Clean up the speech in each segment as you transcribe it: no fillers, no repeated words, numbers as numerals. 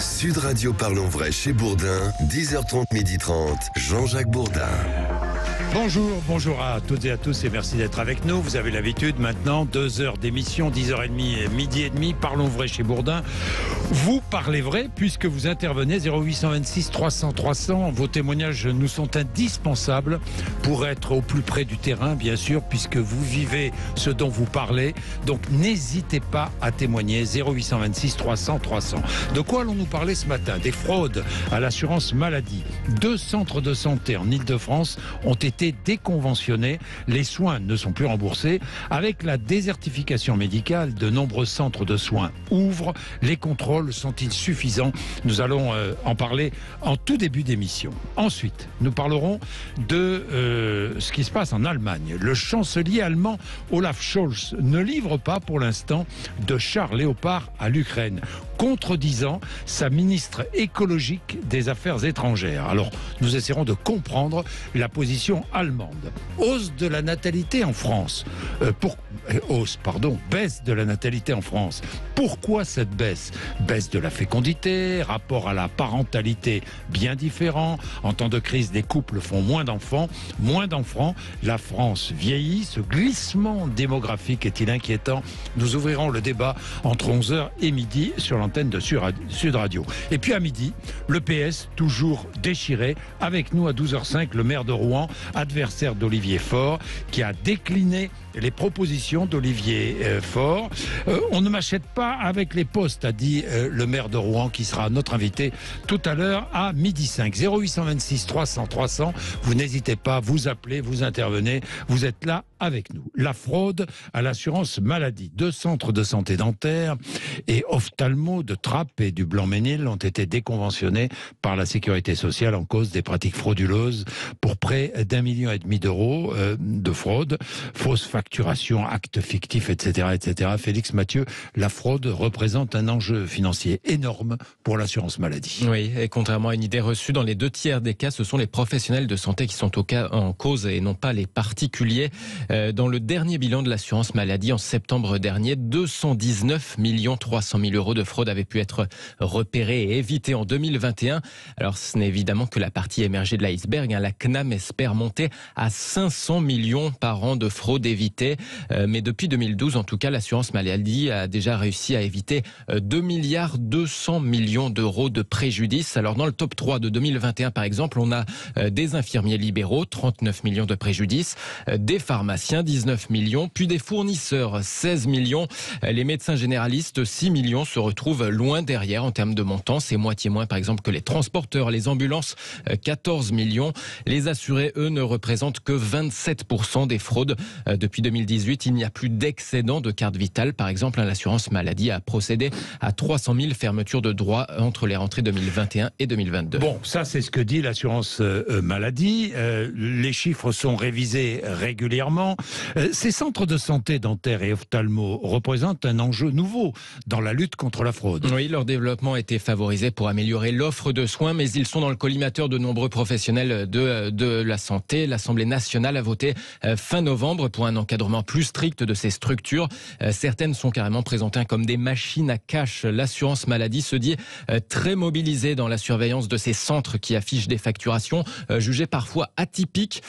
Sud Radio Parlons Vrai chez Bourdin, 10h30, 12h30, Jean-Jacques Bourdin. Bonjour à toutes et à tous et merci d'être avec nous. Vous avez l'habitude maintenant, 2 heures d'émission, 10h30, midi et demi, Parlons Vrai chez Bourdin. Vous parlez vrai puisque vous intervenez 0826 300 300. Vos témoignages nous sont indispensables pour être au plus près du terrain, bien sûr, puisque vous vivez ce dont vous parlez. Donc n'hésitez pas à témoigner, 0826 300 300. De quoi allons-nous parler ce matin? Des fraudes à l'assurance maladie. 2 centres de santé en Île-de-France ont été déconventionnés. Les soins ne sont plus remboursés. Avec la désertification médicale, de nombreux centres de soins ouvrent. Les contrôles sont-ils suffisants? Nous allons en parler en tout début d'émission. Ensuite, nous parlerons de ce qui se passe en Allemagne. Le chancelier allemand Olaf Scholz ne livre pas pour l'instant de chars Léopard à l'Ukraine, contredisant sa ministre écologique des Affaires étrangères. Alors, nous essaierons de comprendre la position allemande. Hausse de la natalité en France. Baisse de la natalité en France. Pourquoi cette baisse? Baisse de la fécondité, rapport à la parentalité bien différent. En temps de crise, des couples font moins d'enfants. La France vieillit. Ce glissement démographique est-il inquiétant? Nous ouvrirons le débat entre 11h et midi sur l'antenne de Sud Radio. Et puis à midi, le PS toujours déchiré. Avec nous à 12h05, le maire de Rouen, adversaire d'Olivier Faure, qui a décliné les propositions d'Olivier Faure. On ne m'achète pas avec les postes, a dit le maire de Rouen, qui sera notre invité tout à l'heure à 12h05. 0826 300 300. Vous n'hésitez pas, vous appelez, vous intervenez, vous êtes là avec nous. La fraude à l'assurance maladie. 2 centres de santé dentaire et ophtalmo de Trappes et du Blanc-Ménil ont été déconventionnés par la sécurité sociale en cause des pratiques frauduleuses pour près d'1,5 million d'euros de fraude, fausse facturation, actes fictifs, etc. Félix Mathieu, la fraude représente un enjeu financier énorme pour l'assurance maladie. Oui, et contrairement à une idée reçue, dans les 2 tiers des cas, ce sont les professionnels de santé qui sont en cause et non pas les particuliers. Dans le dernier bilan de l'assurance maladie en septembre dernier, 219 300 000 euros de fraude avaient pu être repérés et évités en 2021. Alors ce n'est évidemment que la partie émergée de l'iceberg. La CNAM espère monter à 500 millions par an de fraude évitée. Mais depuis 2012, en tout cas, l'assurance maladie a déjà réussi à éviter 2,2 milliards d'euros de préjudice. Alors dans le top 3 de 2021, par exemple, on a des infirmiers libéraux, 39 millions de préjudice, des pharmaciens, 19 millions, puis des fournisseurs, 16 millions. Les médecins généralistes, 6 millions, se retrouvent loin derrière en termes de montant. C'est moitié moins, par exemple, que les transporteurs, les ambulances, 14 millions. Les assurés, eux, ne représentent que 27% des fraudes. Depuis 2018, il n'y a plus d'excédent de carte vitale. Par exemple, l'assurance maladie a procédé à 300 000 fermetures de droits entre les rentrées 2021 et 2022. Bon, ça c'est ce que dit l'assurance maladie. Les chiffres sont révisés régulièrement. Ces centres de santé dentaire et ophtalmo représentent un enjeu nouveau dans la lutte contre la fraude. Oui, leur développement a été favorisé pour améliorer l'offre de soins, mais ils sont dans le collimateur de nombreux professionnels de la santé. L'Assemblée nationale a voté fin novembre pour un encadrement plus strict de ces structures. Certaines sont carrément présentées comme des machines à cash. L'assurance maladie se dit très mobilisée dans la surveillance de ces centres qui affichent des facturations jugées parfois atypiques.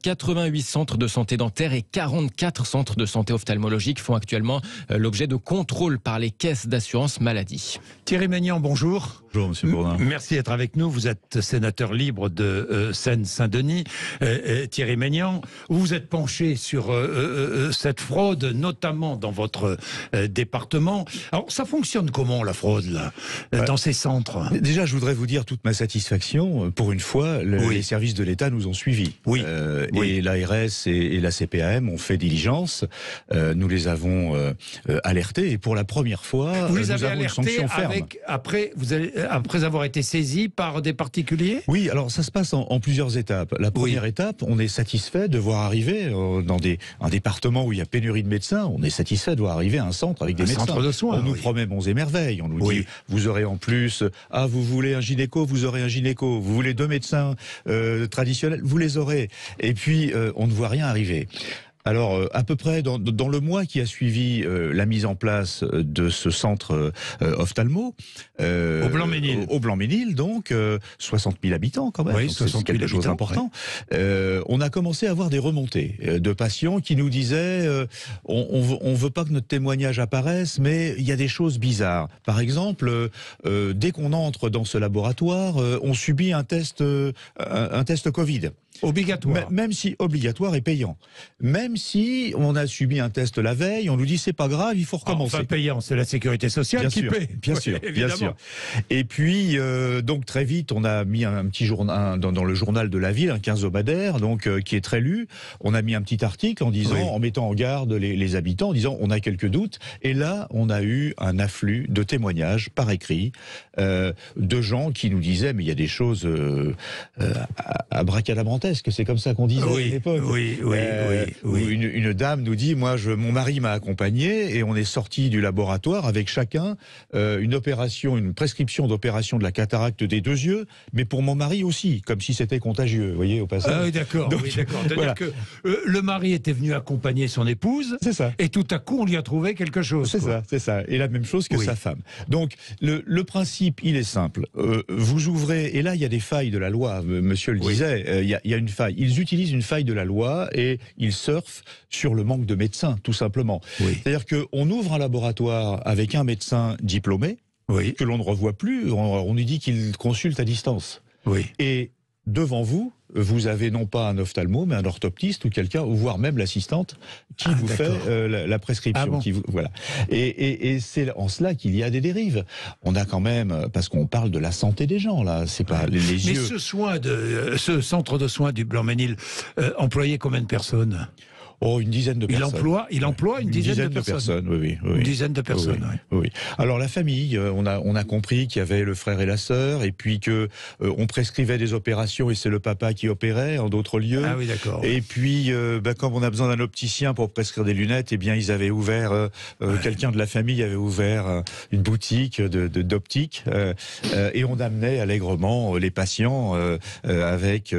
88 centres de santé dentaire et 44 centres de santé ophtalmologique font actuellement l'objet de contrôles par les caisses d'assurance maladie. Thierry Maignan, bonjour. Bonjour, monsieur Bourdin. Merci d'être avec nous. Vous êtes sénateur libre de Seine-Saint-Denis. Thierry Maignan, vous vous êtes penché sur cette fraude, notamment dans votre département. Alors, ça fonctionne comment, la fraude, là, dans ces centres? Déjà, je voudrais vous dire toute ma satisfaction. Pour une fois, les services de l'État nous ont suivis. Oui. Et l'ARS et la CPAM ont fait diligence. Nous les avons alertés. Et pour la première fois, vous les nous avez avons une sanction ferme. Après avoir été saisis par des particuliers? Oui, alors ça se passe en plusieurs étapes. La première étape, on est satisfait de voir arriver dans un département où il y a pénurie de médecins, on est satisfait de voir arriver un centre avec des médecins. Centre de soins, on nous promet bons et merveilles. On nous dit, vous aurez en plus, vous voulez un gynéco, vous aurez un gynéco. Vous voulez 2 médecins traditionnels, vous les aurez. Et puis, on ne voit rien arriver. Alors, à peu près dans le mois qui a suivi la mise en place de ce centre ophtalmo, au Blanc-Ménil. Au Blanc-Ménil, donc 60 000 habitants quand même. Oui, donc 60 000 c'est quelque chose d'important. Ouais. On a commencé à avoir des remontées de patients qui nous disaient on veut pas que notre témoignage apparaisse, mais il y a des choses bizarres. Par exemple, dès qu'on entre dans ce laboratoire, on subit un test Covid. Obligatoire. Même si obligatoire et payant. Même si on a subi un test la veille, on nous dit c'est pas grave, il faut recommencer. Enfin payant, c'est la sécurité sociale qui paie. Bien sûr, oui, bien sûr. Et puis donc très vite, on a mis un petit journal dans le journal de la ville, un quinzobadaire, donc qui est très lu. On a mis un petit article en disant, en mettant en garde les habitants, en disant on a quelques doutes. Et là, on a eu un afflux de témoignages par écrit de gens qui nous disaient mais il y a des choses abracadabrantesques. C'est comme ça qu'on disait à l'époque. Oui. Une dame nous dit, mon mari m'a accompagné et on est sorti du laboratoire avec chacun une prescription d'opération de la cataracte des 2 yeux, mais pour mon mari aussi, comme si c'était contagieux, vous voyez, au passage. Ah oui, d'accord. C'est-à-dire que le mari était venu accompagner son épouse, c'est ça. Et tout à coup, on lui a trouvé quelque chose. C'est ça. Et la même chose que sa femme. Donc, le principe, il est simple. Vous ouvrez, et là, il y a des failles de la loi, monsieur le disait, il y a une faille. Ils utilisent une faille de la loi et ils surfent sur le manque de médecins, tout simplement. C'est-à-dire qu'on ouvre un laboratoire avec un médecin diplômé, que l'on ne revoit plus, on lui dit qu'il consulte à distance. Et devant vous, vous avez non pas un ophtalmo, mais un orthoptiste ou quelqu'un, ou voire même l'assistante qui vous fait la prescription. Voilà. Et c'est en cela qu'il y a des dérives. On a quand même, parce qu'on parle de la santé des gens, là, c'est pas les yeux. Mais ce centre de soins du Blanc-Ménil employait combien de personnes ? Une dizaine de personnes. Il emploie une dizaine de personnes. Oui. Une dizaine de personnes, oui. Alors la famille, on a compris qu'il y avait le frère et la sœur, et puis que on prescrivait des opérations et c'est le papa qui opérait en d'autres lieux. Ah oui, d'accord. Et puis, comme on a besoin d'un opticien pour prescrire des lunettes, eh bien ils avaient ouvert, quelqu'un de la famille avait ouvert une boutique d'optique, et on amenait allègrement les patients avec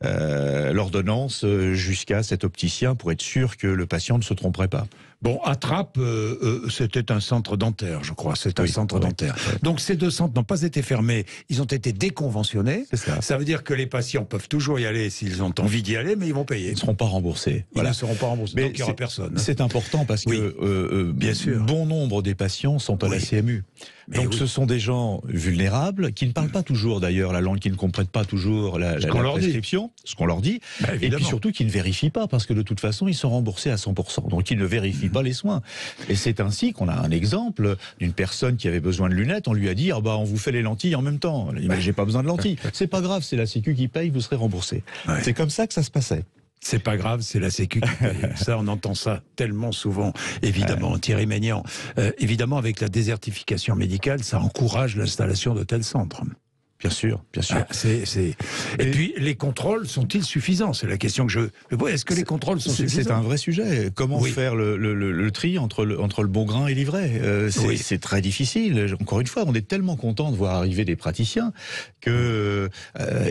l'ordonnance jusqu'à cet opticien pour être sûr que le patient ne se tromperait pas. Bon, à Trappes, c'était un centre dentaire, je crois. C'est un centre dentaire. Donc ces 2 centres n'ont pas été fermés, ils ont été déconventionnés. Ça veut dire que les patients peuvent toujours y aller s'ils ont envie d'y aller, mais ils vont payer. Ils ne seront pas remboursés. Ils ne seront pas remboursés, donc il n'y aura personne. C'est important parce que bien sûr, bon nombre des patients sont à la CMU. Donc ce sont des gens vulnérables qui ne parlent pas toujours d'ailleurs la langue, qui ne comprennent pas toujours la prescription, ce qu'on leur dit, et puis surtout qui ne vérifient pas parce que de toute façon ils sont remboursés à 100%, donc ils ne vérifient pas les soins. Et c'est ainsi qu'on a un exemple d'une personne qui avait besoin de lunettes, on lui a dit on vous fait les lentilles en même temps. Elle a dit mais j'ai pas besoin de lentilles. C'est pas grave, c'est la Sécu qui paye, vous serez remboursé. C'est comme ça que ça se passait. C'est pas grave, c'est la Sécu qui paye. Ça, on entend ça tellement souvent. Évidemment, Thierry Maignan, évidemment, avec la désertification médicale, ça encourage l'installation de tels centres. Bien sûr. Et puis, les contrôles sont-ils suffisants? C'est la question que je pose. Est-ce que les contrôles sont suffisants? C'est un vrai sujet. Comment faire le tri entre le bon grain et l'ivraie? C'est très difficile. Encore une fois, on est tellement content de voir arriver des praticiens que...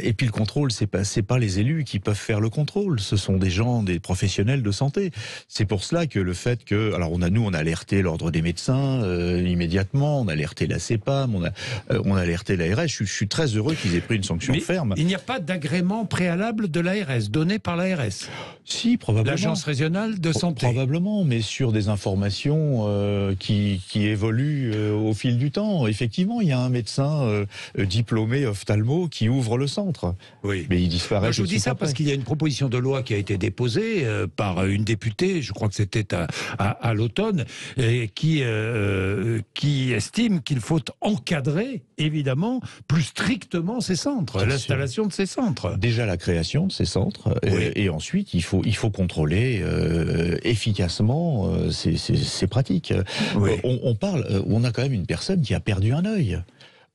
et puis le contrôle, c'est pas les élus qui peuvent faire le contrôle. Ce sont des gens, des professionnels de santé. C'est pour cela que le fait que... Alors, on a alerté l'Ordre des médecins immédiatement, on a alerté la CEPAM, on a alerté l'ARS. Je suis très heureux qu'ils aient pris une sanction ferme. Il n'y a pas d'agrément préalable de l'ARS, donné par l'ARS? Si, probablement. L'Agence régionale de santé. Probablement, mais sur des informations qui évoluent au fil du temps. Effectivement, il y a un médecin diplômé ophtalmo qui ouvre le centre. Oui. Mais il disparaît. Je vous dis ça parce qu'il y a une proposition de loi qui a été déposée par une députée, je crois que c'était à l'automne, qui estime qu'il faut encadrer, évidemment, plus strictement ces centres, l'installation de ces centres. Déjà la création de ces centres, et ensuite il faut contrôler efficacement ces pratiques. On a quand même une personne qui a perdu un œil.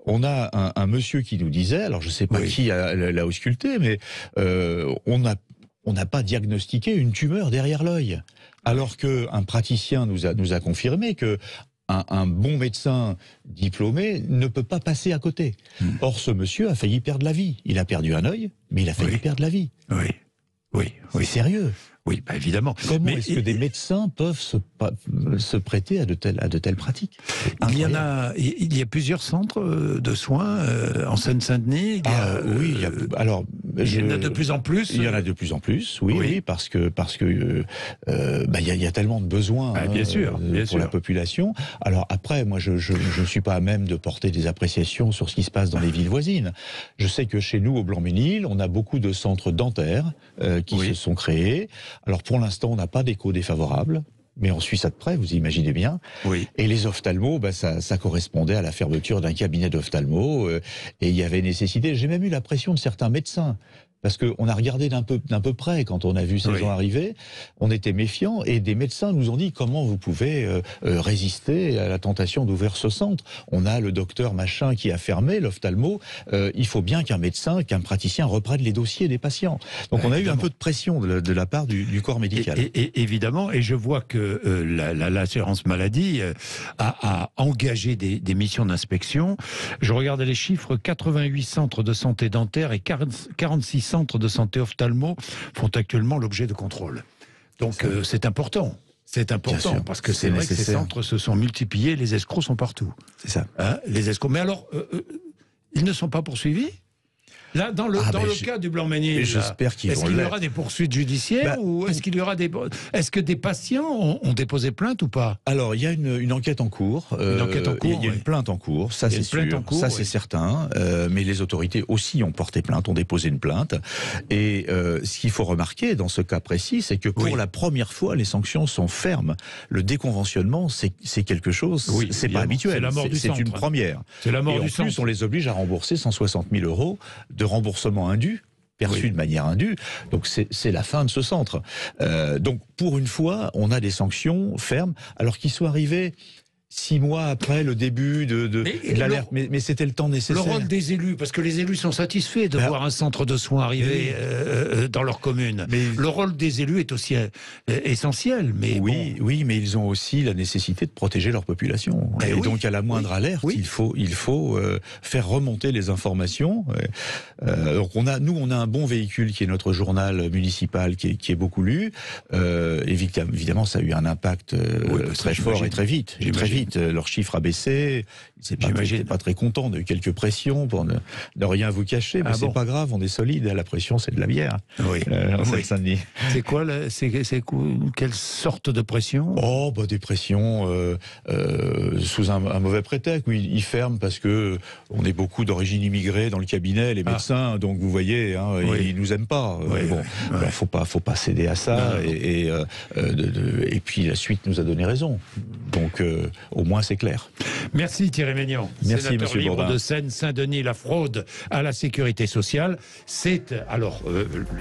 On a un monsieur qui nous disait, alors je ne sais pas qui l'a ausculté, mais on n'a pas diagnostiqué une tumeur derrière l'œil. Alors qu'un praticien nous a confirmé que un bon médecin diplômé ne peut pas passer à côté. Or, ce monsieur a failli perdre la vie. Il a perdu un œil, mais il a failli perdre la vie. Oui. C'est sérieux. Oui, bah évidemment. Comment est-ce que des médecins peuvent se prêter à de telles pratiques? Il y a plusieurs centres de soins en Seine-Saint-Denis. Oui, alors il y en a de plus en plus. Il y en a de plus en plus, oui, parce que il y a tellement de besoins bien sûr. La population. Alors après, moi, je ne suis pas à même de porter des appréciations sur ce qui se passe dans les villes voisines. Je sais que chez nous, au Blanc-Ménil, on a beaucoup de centres dentaires qui se sont créés. Alors pour l'instant, on n'a pas d'écho défavorable, mais on suit ça de près, vous imaginez bien. Oui. Et les ophtalmos, ça correspondait à la fermeture d'un cabinet d'ophtalmo, et il y avait nécessité. J'ai même eu la pression de certains médecins. Parce qu'on a regardé d'un peu près quand on a vu ces gens arriver, on était méfiants et des médecins nous ont dit comment vous pouvez résister à la tentation d'ouvrir ce centre. On a le docteur machin qui a fermé, l'ophtalmo, il faut bien qu'un médecin, qu'un praticien reprenne les dossiers des patients. Donc on a eu un peu de pression de la part du corps médical. Et évidemment, et je vois que l'assurance maladie a engagé des missions d'inspection. Je regardais les chiffres, 88 centres de santé dentaire et 46 centres de santé ophtalmo font actuellement l'objet de contrôle. Donc c'est important. C'est important parce que c'est vrai que ces centres se sont multipliés, les escrocs sont partout. C'est ça. Les escrocs. Mais alors, ils ne sont pas poursuivis ? Là, dans le cas du Blanc-Ménil, j'espère qu'ils est-ce qu'il y aura des poursuites judiciaires ou est-ce qu'il y aura est-ce que des patients ont déposé plainte ou pas? Alors, il y a une enquête en cours. Il y a une plainte en cours, ça c'est sûr, ça c'est certain. Mais les autorités aussi ont porté plainte, ont déposé une plainte. Et ce qu'il faut remarquer dans ce cas précis, c'est que pour la première fois, les sanctions sont fermes. Le déconventionnement, c'est quelque chose, c'est pas habituel. C'est la mort du centre. C'est une première. C'est la mort du centre. En plus, on les oblige à rembourser 160 000 € de remboursement indu, perçu de manière indue. Donc c'est la fin de ce centre. Donc pour une fois, on a des sanctions fermes, alors qu'ils soient arrivés 6 mois après le début de l'alerte. Mais c'était le temps nécessaire. Le rôle des élus, parce que les élus sont satisfaits de voir un centre de soins arriver dans leur commune. Le rôle des élus est aussi essentiel. Mais oui, mais ils ont aussi la nécessité de protéger leur population. Et donc à la moindre alerte, il faut faire remonter les informations. Donc on a un bon véhicule qui est notre journal municipal qui est beaucoup lu. Évidemment, ça a eu un impact très fort et très vite. Leur chiffre a baissé. J'étais pas très content. On a eu quelques pressions pour ne rien vous cacher, mais c'est pas grave, on est solide. La pression, c'est de la bière. Seine-Saint-Denis. C'est quoi quelle sorte de pression? Des pressions sous un mauvais prétexte. Ils ferment parce que on est beaucoup d'origine immigrée dans le cabinet, les médecins. Donc vous voyez, ils nous aiment pas. Faut pas céder à ça. Et puis la suite nous a donné raison. Donc au moins c'est clair. Merci Thierry Ménion, sénateur libre de Seine-Saint-Denis. La fraude à la sécurité sociale,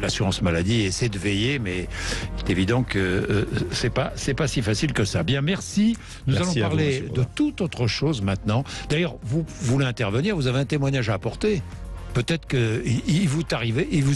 l'assurance maladie essaie de veiller, mais c'est évident que c'est pas si facile que ça. Bien, merci. Nous allons parler de toute autre chose maintenant. D'ailleurs, vous voulez intervenir, vous avez un témoignage à apporter. Peut-être qu'il vous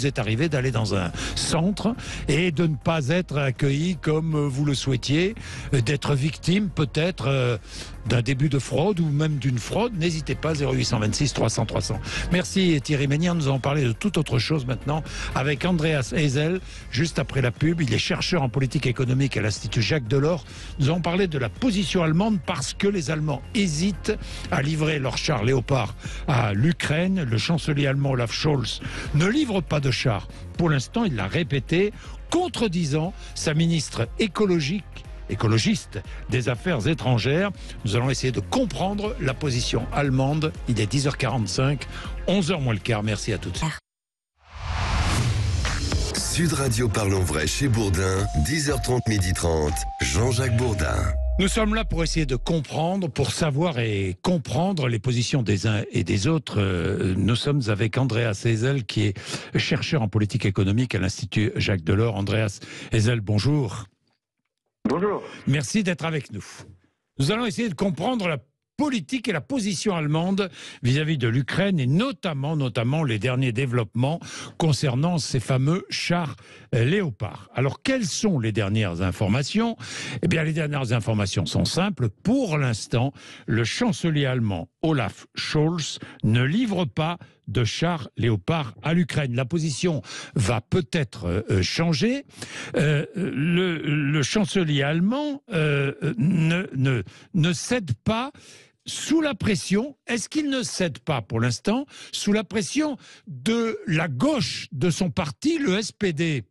est arrivé d'aller dans un centre et de ne pas être accueilli comme vous le souhaitiez, d'être victime peut-être d'un début de fraude ou même d'une fraude. N'hésitez pas, 0826 300 300. Merci Thierry Ménion. Nous allons parler de toute autre chose maintenant avec Andreas Heisel. Juste après la pub, il est chercheur en politique économique à l'Institut Jacques Delors. Nous allons parler de la position allemande parce que les Allemands hésitent à livrer leurs chars Léopard à l'Ukraine. Le chancelier allemand Olaf Scholz ne livre pas de chars. Pour l'instant, il l'a répété, contredisant sa ministre écologiste des Affaires étrangères. Nous allons essayer de comprendre la position allemande. Il est 10h45, 11h moins le quart. Merci à toutes. Sud Radio Parlons Vrai chez Bourdin, 10h30, 12h30, Jean-Jacques Bourdin. Nous sommes là pour essayer de comprendre, pour savoir et comprendre les positions des uns et des autres. Nous sommes avec Andreas Heisel, qui est chercheur en politique économique à l'Institut Jacques Delors. Andreas Heisel, bonjour. Bonjour. Merci d'être avec nous. Nous allons essayer de comprendre la politique et la position allemande vis-à-vis de l'Ukraine et notamment les derniers développements concernant ces fameux chars Léopard. Alors, quelles sont les dernières informations? Eh bien, les dernières informations sont simples. Pour l'instant, le chancelier allemand Olaf Scholz ne livre pas de chars Léopard à l'Ukraine. La position va peut-être changer. Le chancelier allemand ne cède pas sous la pression. Est-ce qu'il ne cède pas pour l'instant sous la pression de la gauche de son parti, le SPD?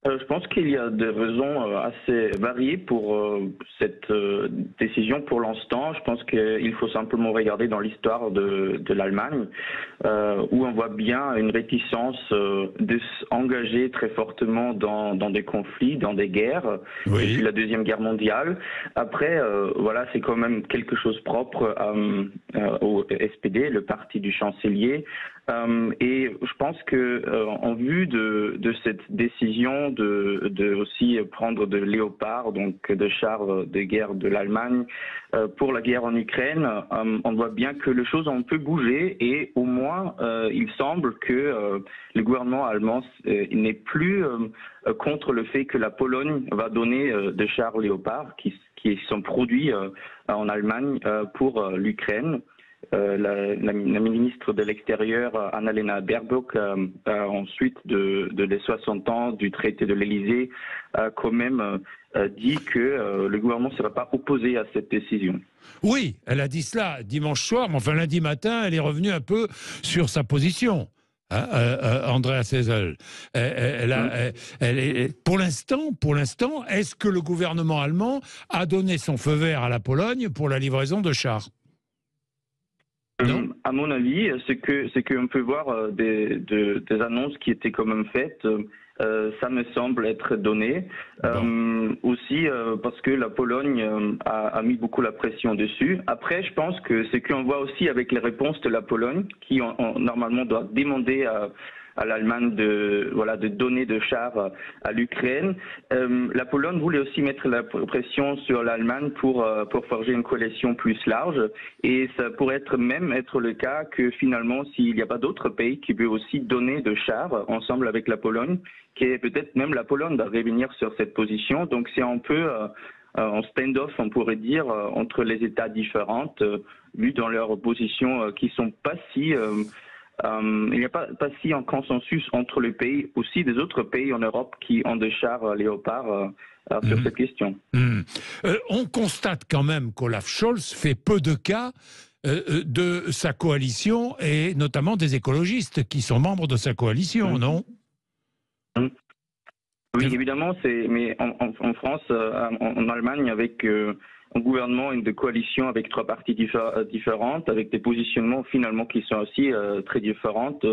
Je pense qu'il y a des raisons assez variées pour cette décision pour l'instant. Je pense qu'il faut simplement regarder dans l'histoire de l'Allemagne, où on voit bien une réticence de s'engager très fortement dans des conflits, dans des guerres, oui. Depuis la Deuxième Guerre mondiale. Après, voilà, c'est quand même quelque chose propre au SPD, le parti du chancelier. Et je pense que en vue de cette décision de aussi prendre de Léopard, donc de chars de guerre de l'Allemagne, pour la guerre en Ukraine, on voit bien que les choses ont un peu bougé et au moins il semble que le gouvernement allemand n'est plus contre le fait que la Pologne va donner des chars Léopard qui sont produits en Allemagne pour l'Ukraine. La ministre de l'Extérieur, Annalena Baerbock, ensuite des 60 ans du traité de l'Élysée, a quand même dit que le gouvernement ne sera pas opposé à cette décision. Oui, elle a dit cela dimanche soir, mais enfin lundi matin, elle est revenue un peu sur sa position. Andrea Szejsel. Pour l'instant, est-ce que le gouvernement allemand a donné son feu vert à la Pologne pour la livraison de chars? À mon avis, c'est qu'on peut voir des annonces qui étaient quand même faites. Ça me semble être donné. Aussi parce que la Pologne a mis beaucoup la pression dessus. Après, je pense que ce qu'on voit aussi avec les réponses de la Pologne, qui normalement doit demander à l'Allemagne de donner de chars à l'Ukraine. La Pologne voulait aussi mettre la pression sur l'Allemagne pour forger une coalition plus large. Et ça pourrait même être le cas que finalement, s'il n'y a pas d'autres pays qui veulent aussi donner de chars ensemble avec la Pologne, que peut-être même la Pologne va revenir sur cette position. Donc c'est un peu en stand-off, on pourrait dire, entre les États différents, vu dans leurs positions qui sont pas si... il n'y a pas si un consensus entre les pays, aussi des autres pays en Europe qui ont des chars Léopard sur cette question. On constate quand même qu'Olaf Scholz fait peu de cas de sa coalition et notamment des écologistes qui sont membres de sa coalition, non? Oui, évidemment, mais en France, en Allemagne, avec un gouvernement, une coalition avec trois partis différentes, avec des positionnements finalement qui sont aussi très différentes,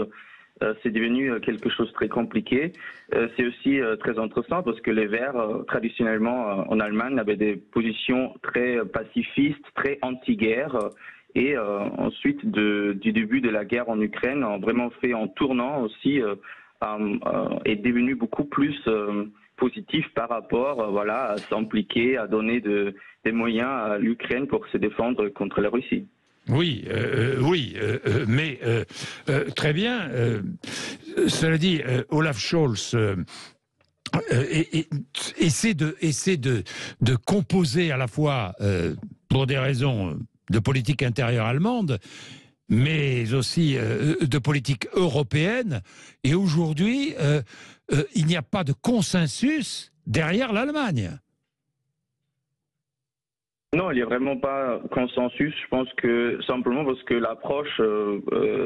c'est devenu quelque chose de très compliqué. C'est aussi très intéressant parce que les Verts, traditionnellement en Allemagne, avaient des positions très pacifistes, très anti-guerre. Et ensuite, du début de la guerre en Ukraine, ont vraiment fait en tournant aussi, est devenu beaucoup plus positif par rapport à s'impliquer, à donner des moyens à l'Ukraine pour se défendre contre la Russie. Oui, mais très bien. Cela dit, Olaf Scholz essaie de composer à la fois pour des raisons de politique intérieure allemande, mais aussi de politique européenne. Et aujourd'hui, il n'y a pas de consensus derrière l'Allemagne. Non, il n'y a vraiment pas consensus. Je pense que simplement parce que l'approche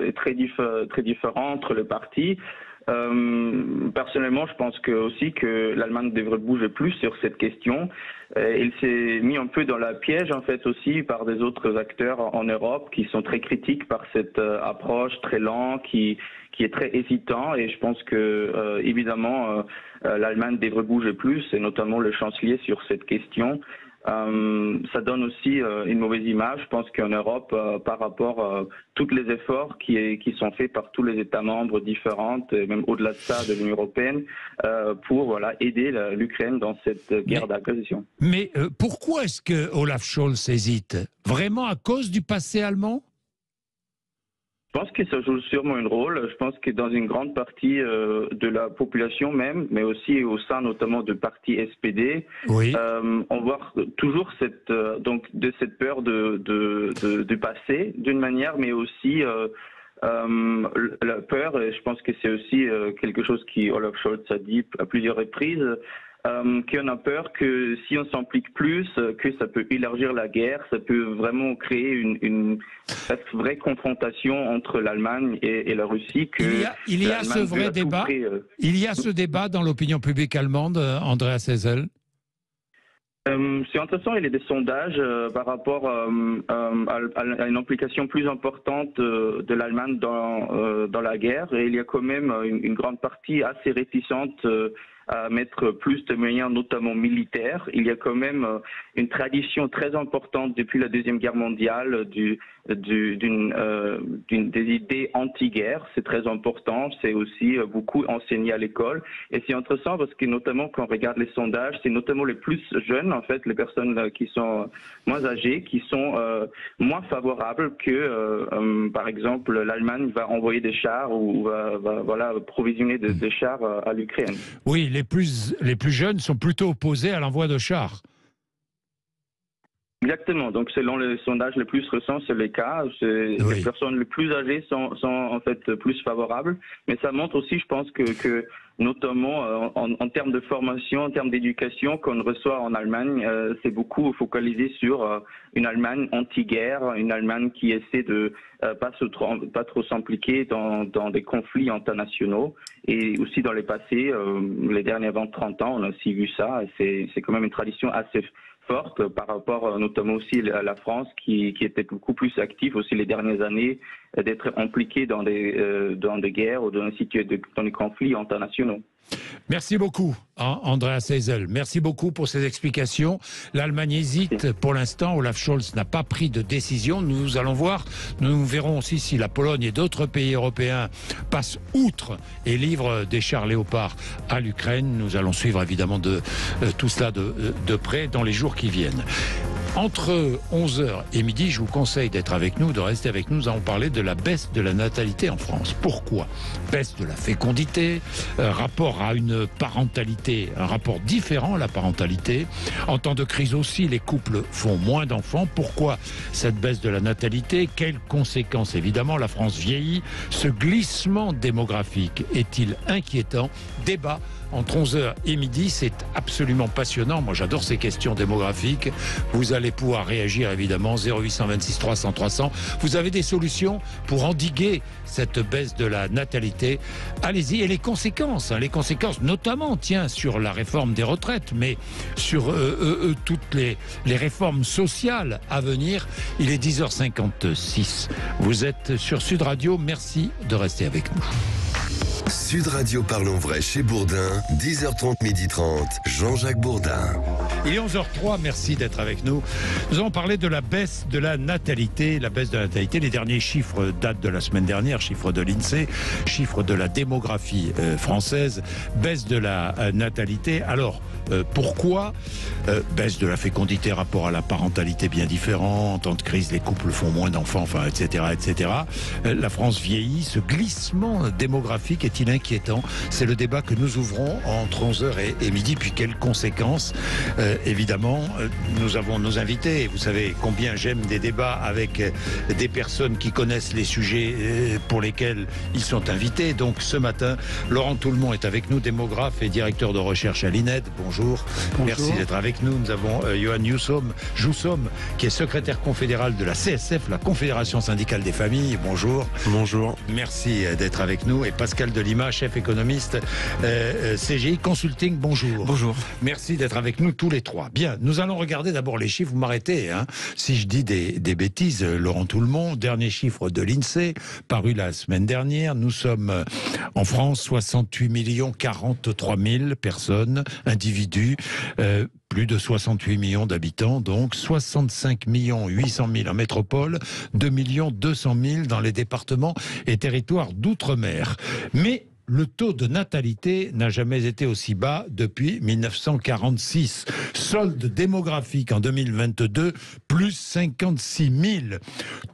est très différente entre les partis. Personnellement, je pense aussi que l'Allemagne devrait bouger plus sur cette question. Il s'est mis un peu dans la piège, en fait, aussi par des autres acteurs en Europe qui sont très critiques par cette approche très lente, qui est très hésitant. Et je pense que, évidemment, l'Allemagne devrait bouger plus, et notamment le chancelier sur cette question. Ça donne aussi une mauvaise image, je pense qu'en Europe, par rapport à tous les efforts qui sont faits par tous les États membres différents, et même au-delà de ça, de l'Union européenne, pour aider l'Ukraine dans cette guerre d'agression. Mais pourquoi est-ce que Olaf Scholz hésite? Vraiment à cause du passé allemand? Je pense que ça joue sûrement un rôle. Je pense que dans une grande partie de la population même, mais aussi au sein notamment de partis SPD, Oui. on voit toujours cette peur du passé d'une manière, mais aussi la peur. Et je pense que c'est aussi quelque chose qu'Olaf Scholz a dit à plusieurs reprises. Qu'on a peur que si on s'implique plus, que ça peut élargir la guerre, ça peut vraiment créer une vraie confrontation entre l'Allemagne et la Russie. Il y a ce vrai débat. Il y a ce débat dans l'opinion publique allemande, Andreas Hessel. C'est intéressant, il y a des sondages par rapport à une implication plus importante de l'Allemagne dans la guerre, et il y a quand même une grande partie assez réticente à mettre plus de moyens, notamment militaires. Il y a quand même une tradition très importante depuis la Deuxième Guerre mondiale des idées anti-guerre. C'est très important. C'est aussi beaucoup enseigné à l'école. Et c'est intéressant parce que notamment quand on regarde les sondages, c'est notamment les plus jeunes, en fait, les personnes qui sont moins âgées, qui sont moins favorables que, par exemple, l'Allemagne va envoyer des chars ou va provisionner des chars à l'Ukraine. Oui, les plus jeunes sont plutôt opposés à l'envoi de chars. Exactement. Donc, selon les sondages les plus récents, c'est le cas. Les personnes les plus âgées sont en fait plus favorables. Mais ça montre aussi, je pense, que notamment en termes de formation, en termes d'éducation qu'on reçoit en Allemagne, c'est beaucoup focalisé sur une Allemagne anti-guerre, une Allemagne qui essaie de pas trop s'impliquer dans des conflits internationaux. Et aussi dans les passés, les derniers 20-30 ans, on a aussi vu ça. C'est quand même une tradition assez forte par rapport notamment aussi à la France qui était beaucoup plus active aussi les dernières années d'être impliquée dans des guerres ou dans des conflits internationaux. Merci beaucoup, Andreas Hessel. Merci beaucoup pour ces explications. L'Allemagne hésite pour l'instant. Olaf Scholz n'a pas pris de décision. Nous allons voir. Nous verrons aussi si la Pologne et d'autres pays européens passent outre et livrent des chars Léopard à l'Ukraine. Nous allons suivre évidemment tout cela de près dans les jours qui viennent. Entre 11h et midi, je vous conseille d'être avec nous, de rester avec nous. Nous allons parler de la baisse de la natalité en France. Pourquoi ? Baisse de la fécondité, rapport à une parentalité, un rapport différent à la parentalité. En temps de crise aussi, les couples font moins d'enfants. Pourquoi cette baisse de la natalité ? Quelles conséquences ? Évidemment, la France vieillit. Ce glissement démographique est-il inquiétant ? Débat entre 11h et midi, c'est absolument passionnant. Moi, j'adore ces questions démographiques. Vous allez pouvoir réagir, évidemment, 0826 300 300. Vous avez des solutions pour endiguer cette baisse de la natalité. Allez-y. Et les conséquences, notamment, tiens, sur la réforme des retraites, mais sur toutes les réformes sociales à venir. Il est 10h56. Vous êtes sur Sud Radio. Merci de rester avec nous. Sud Radio Parlons Vrai chez Bourdin, 10h30, 12h30, Jean-Jacques Bourdin. Il est 11h03, merci d'être avec nous. Nous allons parler de la baisse de la natalité. La baisse de la natalité, les derniers chiffres datent de la semaine dernière, chiffres de l'INSEE, chiffres de la démographie française, baisse de la natalité. Alors, pourquoi baisse de la fécondité, rapport à la parentalité bien différent, en temps de crise, les couples font moins d'enfants, enfin, etc., etc. La France vieillit, ce glissement démographique est-il inquiétant ? C'est le débat que nous ouvrons entre 11h et midi. Puis quelles conséquences ? Évidemment, nous avons nos invités. Et vous savez combien j'aime des débats avec des personnes qui connaissent les sujets pour lesquels ils sont invités. Donc ce matin, Laurent Toulmont est avec nous, démographe et directeur de recherche à l'INED. Bonjour. Merci d'être avec nous. Nous avons Johan Joussom, qui est secrétaire confédéral de la CSF, la Confédération syndicale des familles. Bonjour. Bonjour. Merci d'être avec nous. Et Pascal Delima, chef économiste CGI Consulting. Bonjour. Bonjour. Merci d'être avec nous tous les trois. Bien, nous allons regarder d'abord les chiffres. Vous m'arrêtez si je dis des bêtises. Laurent Toulmont, dernier chiffre de l'INSEE, paru la semaine dernière. Nous sommes en France 68 043 000 personnes, individus, plus de 68 millions d'habitants, donc 65 800 000 en métropole, 2 200 000 dans les départements et territoires d'outre-mer. Mais le taux de natalité n'a jamais été aussi bas depuis 1946. Solde démographique en 2022, plus 56 000.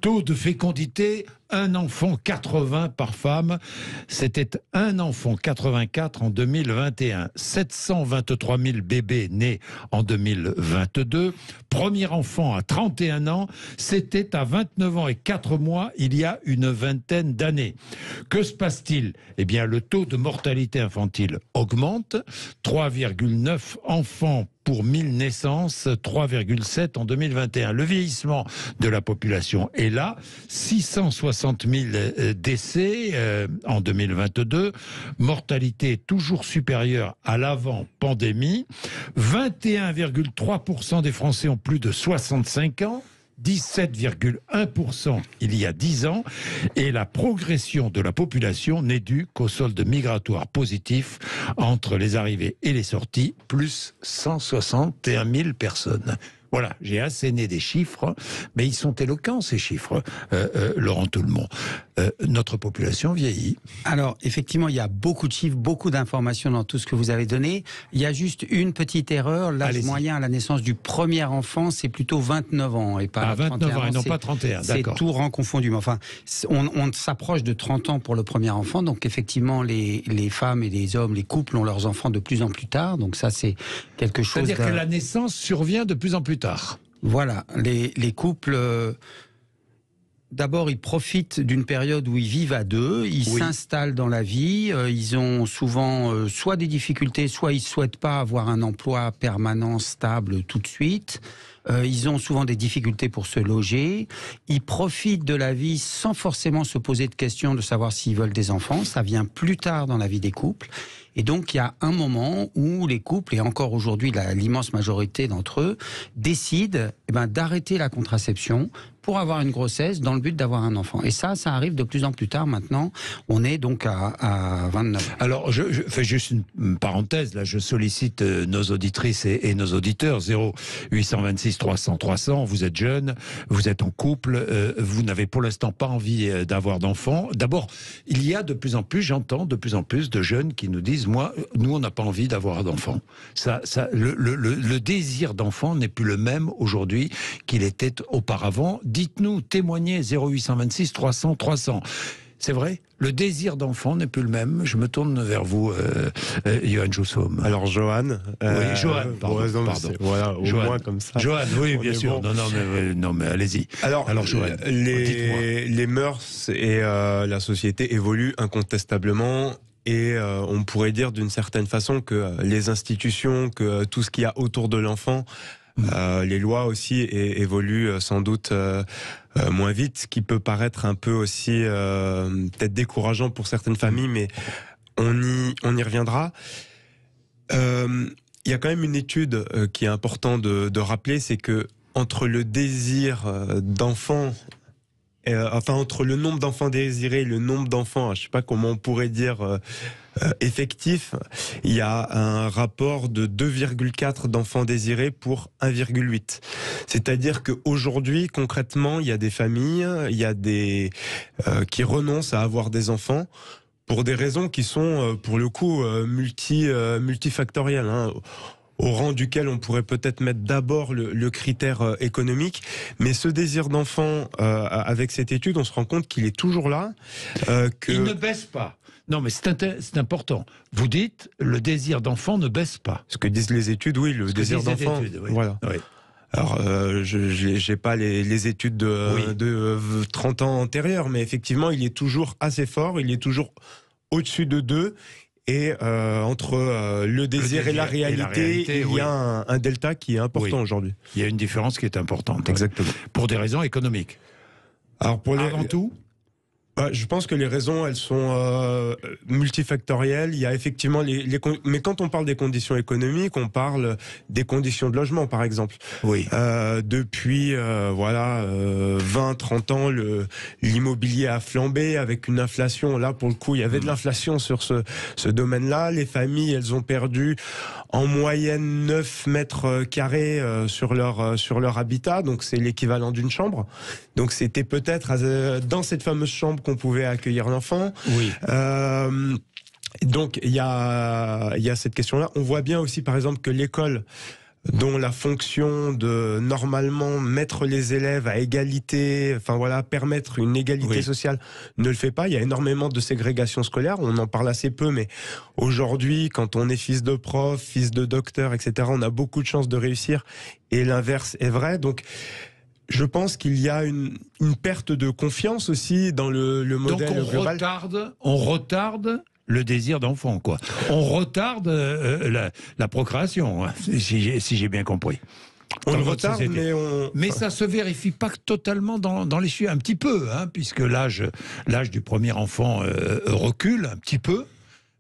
Taux de fécondité un enfant 80 par femme. C'était un enfant 84 en 2021. 723 000 bébés nés en 2022. Premier enfant à 31 ans, c'était à 29 ans et 4 mois il y a une vingtaine d'années. Que se passe-t-il? Eh bien, le taux de mortalité infantile augmente. 3,9 enfants pour 1000 naissances, 3,7 en 2021. Le vieillissement de la population est là, 660 000 décès en 2022, mortalité toujours supérieure à l'avant-pandémie, 21,3% des Français ont plus de 65 ans, 17,1% il y a 10 ans, et la progression de la population n'est due qu'au solde migratoire positif entre les arrivées et les sorties, plus 161 000 personnes. Voilà, j'ai asséné des chiffres, mais ils sont éloquents ces chiffres, Laurent Toulmont. Notre population vieillit. Alors, effectivement, il y a beaucoup de chiffres, beaucoup d'informations dans tout ce que vous avez donné. Il y a juste une petite erreur. L'âge moyen à la naissance du premier enfant, c'est plutôt 29 ans. Et pas 29 ans, et non pas 31, d'accord. C'est tout rang confondu. Mais enfin, on s'approche de 30 ans pour le premier enfant. Donc, effectivement, les femmes et les hommes, les couples ont leurs enfants de plus en plus tard. Donc, ça, c'est quelque chose... C'est-à-dire que la naissance survient de plus en plus tard. Voilà, les couples... D'abord, ils profitent d'une période où ils vivent à deux, ils s'installent dans la vie, ils ont souvent soit des difficultés, soit ils ne souhaitent pas avoir un emploi permanent, stable tout de suite. Ils ont souvent des difficultés pour se loger. Ils profitent de la vie sans forcément se poser de questions de savoir s'ils veulent des enfants. Ça vient plus tard dans la vie des couples. Et donc, il y a un moment où les couples, et encore aujourd'hui l'immense majorité d'entre eux, décident d'arrêter la contraception pour avoir une grossesse dans le but d'avoir un enfant. Et ça arrive de plus en plus tard maintenant. On est donc à 29. Alors, je fais juste une parenthèse. Là, je sollicite nos auditrices et nos auditeurs. 0826 300 300. Vous êtes jeune, vous êtes en couple, vous n'avez pour l'instant pas envie d'avoir d'enfants. D'abord, il y a de plus en plus, j'entends de plus en plus de jeunes qui nous disent, nous, on n'a pas envie d'avoir d'enfants. Le désir d'enfant n'est plus le même aujourd'hui qu'il était auparavant. Dites-nous, témoignez, 0826 300 300. C'est vrai, le désir d'enfant n'est plus le même. Je me tourne vers vous, Johan Joussoum. Alors, Johan. Oui, Johan, pardon. Voilà, au Johan. moins comme ça. Johan, oui, bien sûr. Bon. Non, mais allez-y. Alors Johan, les mœurs et la société évoluent incontestablement. Et on pourrait dire d'une certaine façon que les institutions, que tout ce qu'il y a autour de l'enfant, les lois aussi évoluent sans doute moins vite, ce qui peut paraître un peu aussi peut-être décourageant pour certaines familles, mais on y reviendra. Il y a quand même une étude qui est important de rappeler, c'est que entre le désir d'enfant, entre le nombre d'enfants désirés et le nombre d'enfants, je ne sais pas comment on pourrait dire effectif, il y a un rapport de 2,4 d'enfants désirés pour 1,8. C'est-à-dire qu'aujourd'hui, concrètement, il y a des familles, il y a des qui renoncent à avoir des enfants pour des raisons qui sont, pour le coup, multifactorielles, au rang duquel on pourrait peut-être mettre d'abord le critère économique. Mais ce désir d'enfant, avec cette étude, on se rend compte qu'il est toujours là. Il ne baisse pas. Non, mais c'est important. Vous dites, le désir d'enfant ne baisse pas. Ce que disent les études, oui, le désir d'enfant. Voilà. Oui. Alors, je n'ai pas les études de 30 ans antérieures, mais effectivement, il est toujours assez fort, il est toujours au-dessus de 2. Et entre le désir et la réalité, il y a un delta qui est important aujourd'hui. Il y a une différence qui est importante. Exactement. Pour des raisons économiques. Alors avant tout, je pense que les raisons, elles sont multifactorielles. Il y a effectivement mais quand on parle des conditions économiques, on parle des conditions de logement, par exemple. Oui. Depuis 20-30 ans, l'immobilier a flambé avec une inflation. Là, pour le coup, il y avait de l'inflation sur ce domaine-là. Les familles, elles ont perdu en moyenne 9 mètres carrés sur leur habitat. Donc, c'est l'équivalent d'une chambre. Donc, c'était peut-être dans cette fameuse chambre qu'on pouvait accueillir l'enfant. Oui. Donc il y a cette question-là. On voit bien aussi, par exemple, que l'école dont la fonction de normalement mettre les élèves à égalité, enfin voilà, permettre une égalité sociale, ne le fait pas. Il y a énormément de ségrégation scolaire, on en parle assez peu, mais aujourd'hui, quand on est fils de prof, fils de docteur, etc., on a beaucoup de chances de réussir, et l'inverse est vrai. Donc, je pense qu'il y a une perte de confiance aussi dans le modèle global. Donc on retarde le désir d'enfant, quoi. On retarde la procréation, hein, si j'ai bien compris. On le retarde, mais ça se vérifie pas totalement dans les chiffres, un petit peu, hein, puisque l'âge du premier enfant recule un petit peu,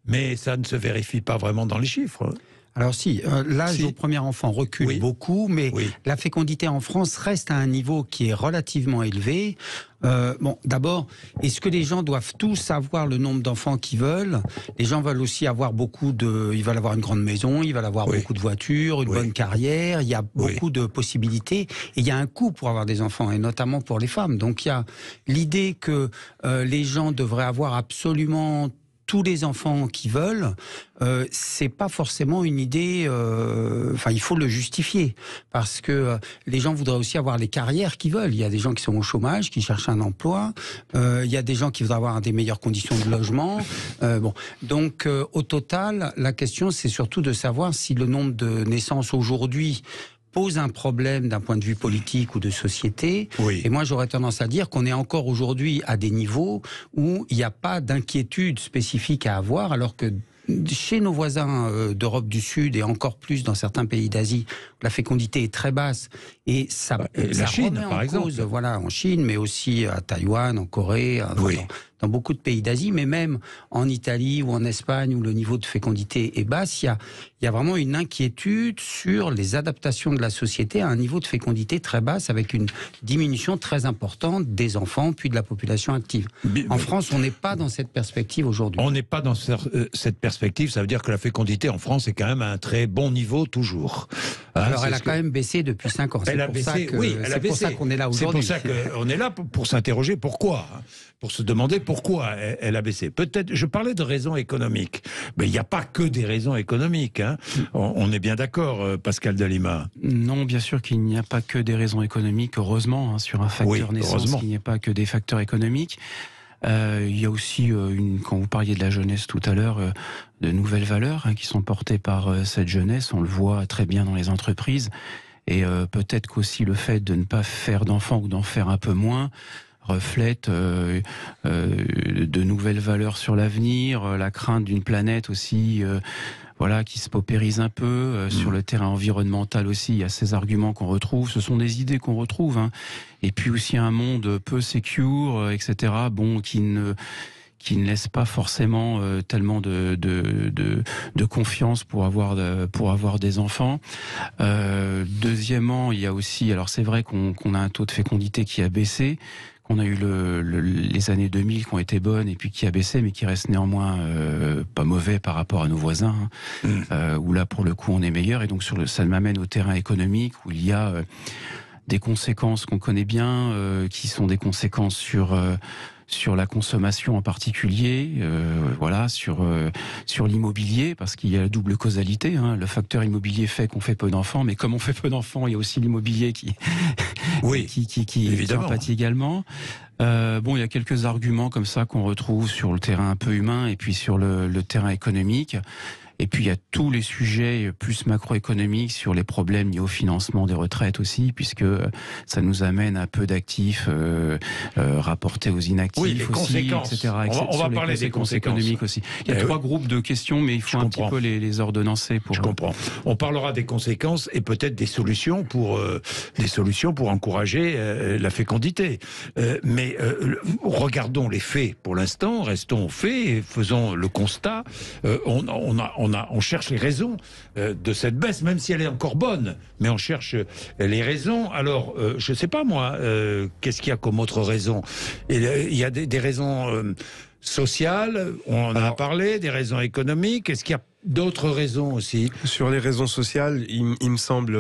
mais ça ne se vérifie pas vraiment dans les chiffres. Alors si, l'âge au premier enfant recule beaucoup, mais la fécondité en France reste à un niveau qui est relativement élevé. Bon, d'abord, est-ce que les gens doivent tous avoir le nombre d'enfants qu'ils veulent? Les gens veulent aussi avoir ils veulent avoir une grande maison, ils veulent avoir beaucoup de voitures, une bonne carrière, il y a beaucoup de possibilités, et il y a un coût pour avoir des enfants, et notamment pour les femmes. Donc il y a l'idée que les gens devraient avoir absolument tous les enfants qui veulent, c'est pas forcément une idée. Enfin, il faut le justifier parce que les gens voudraient aussi avoir les carrières qu'ils veulent. Il y a des gens qui sont au chômage, qui cherchent un emploi. Il y a des gens qui voudraient avoir des meilleures conditions de logement. Bon, donc au total, la question c'est surtout de savoir si le nombre de naissances aujourd'hui pose un problème d'un point de vue politique ou de société. Et moi, j'aurais tendance à dire qu'on est encore aujourd'hui à des niveaux où il n'y a pas d'inquiétude spécifique à avoir, alors que chez nos voisins d'Europe du Sud et encore plus dans certains pays d'Asie, la fécondité est très basse et ça la Chine, remet en par exemple. cause, voilà, en Chine, mais aussi à Taïwan, en Corée, dans beaucoup de pays d'Asie, mais même en Italie ou en Espagne où le niveau de fécondité est bas, il y a vraiment une inquiétude sur les adaptations de la société à un niveau de fécondité très basse avec une diminution très importante des enfants puis de la population active. En France, on n'est pas dans cette perspective aujourd'hui. On n'est pas dans cette perspective, ça veut dire que la fécondité en France est quand même à un très bon niveau toujours. Alors elle a quand même baissé depuis 5 ans. Elle a baissé, c'est pour ça qu'on est là aujourd'hui. C'est pour ça qu'on est là pour s'interroger pourquoi, pour se demander pourquoi elle a baissé. Peut-être, je parlais de raisons économiques, mais il n'y a pas que des raisons économiques. Hein. On est bien d'accord, Pascal Dalima. Non, bien sûr qu'il n'y a pas que des raisons économiques, heureusement, hein, sur un facteur naissance, il n'y a pas que des facteurs économiques. Il y a aussi, quand vous parliez de la jeunesse tout à l'heure, de nouvelles valeurs qui sont portées par cette jeunesse. On le voit très bien dans les entreprises. Et peut-être qu'aussi le fait de ne pas faire d'enfants ou d'en faire un peu moins reflète de nouvelles valeurs sur l'avenir, la crainte d'une planète aussi qui se paupérise un peu. Sur le terrain environnemental aussi, il y a ces arguments qu'on retrouve, ce sont des idées qu'on retrouve, hein. Et puis aussi un monde peu secure, etc., qui ne laisse pas forcément tellement de confiance pour avoir des enfants. Deuxièmement, il y a aussi, alors c'est vrai qu'on a un taux de fécondité qui a baissé, qu'on a eu les années 2000 qui ont été bonnes et puis qui a baissé, mais qui reste néanmoins pas mauvais par rapport à nos voisins, où là pour le coup on est meilleur. Et donc ça m'amène au terrain économique où il y a des conséquences qu'on connaît bien, qui sont des conséquences sur la consommation en particulier, sur l'immobilier, parce qu'il y a la double causalité. Hein. Le facteur immobilier fait qu'on fait peu d'enfants, mais comme on fait peu d'enfants, il y a aussi l'immobilier qui empathie également. Il y a quelques arguments comme ça qu'on retrouve sur le terrain un peu humain et puis sur le terrain économique. Et puis il y a tous les sujets plus macroéconomiques sur les problèmes liés au financement des retraites aussi, puisque ça nous amène à peu d'actifs rapportés aux inactifs, les conséquences. etc. On va parler des conséquences économiques aussi. Il y a 3 groupes de questions, mais il faut un petit peu les ordonnancer. Je comprends. On parlera des conséquences et peut-être des solutions pour encourager la fécondité. Mais regardons les faits pour l'instant, restons aux faits et faisons le constat. On cherche les raisons de cette baisse, même si elle est encore bonne, mais on cherche les raisons. Alors, je ne sais pas moi, qu'est-ce qu'il y a comme autre raison? Il y a des raisons sociales, on en a parlé, des raisons économiques. Est-ce qu'il y a d'autres raisons aussi. Sur les raisons sociales, il me semble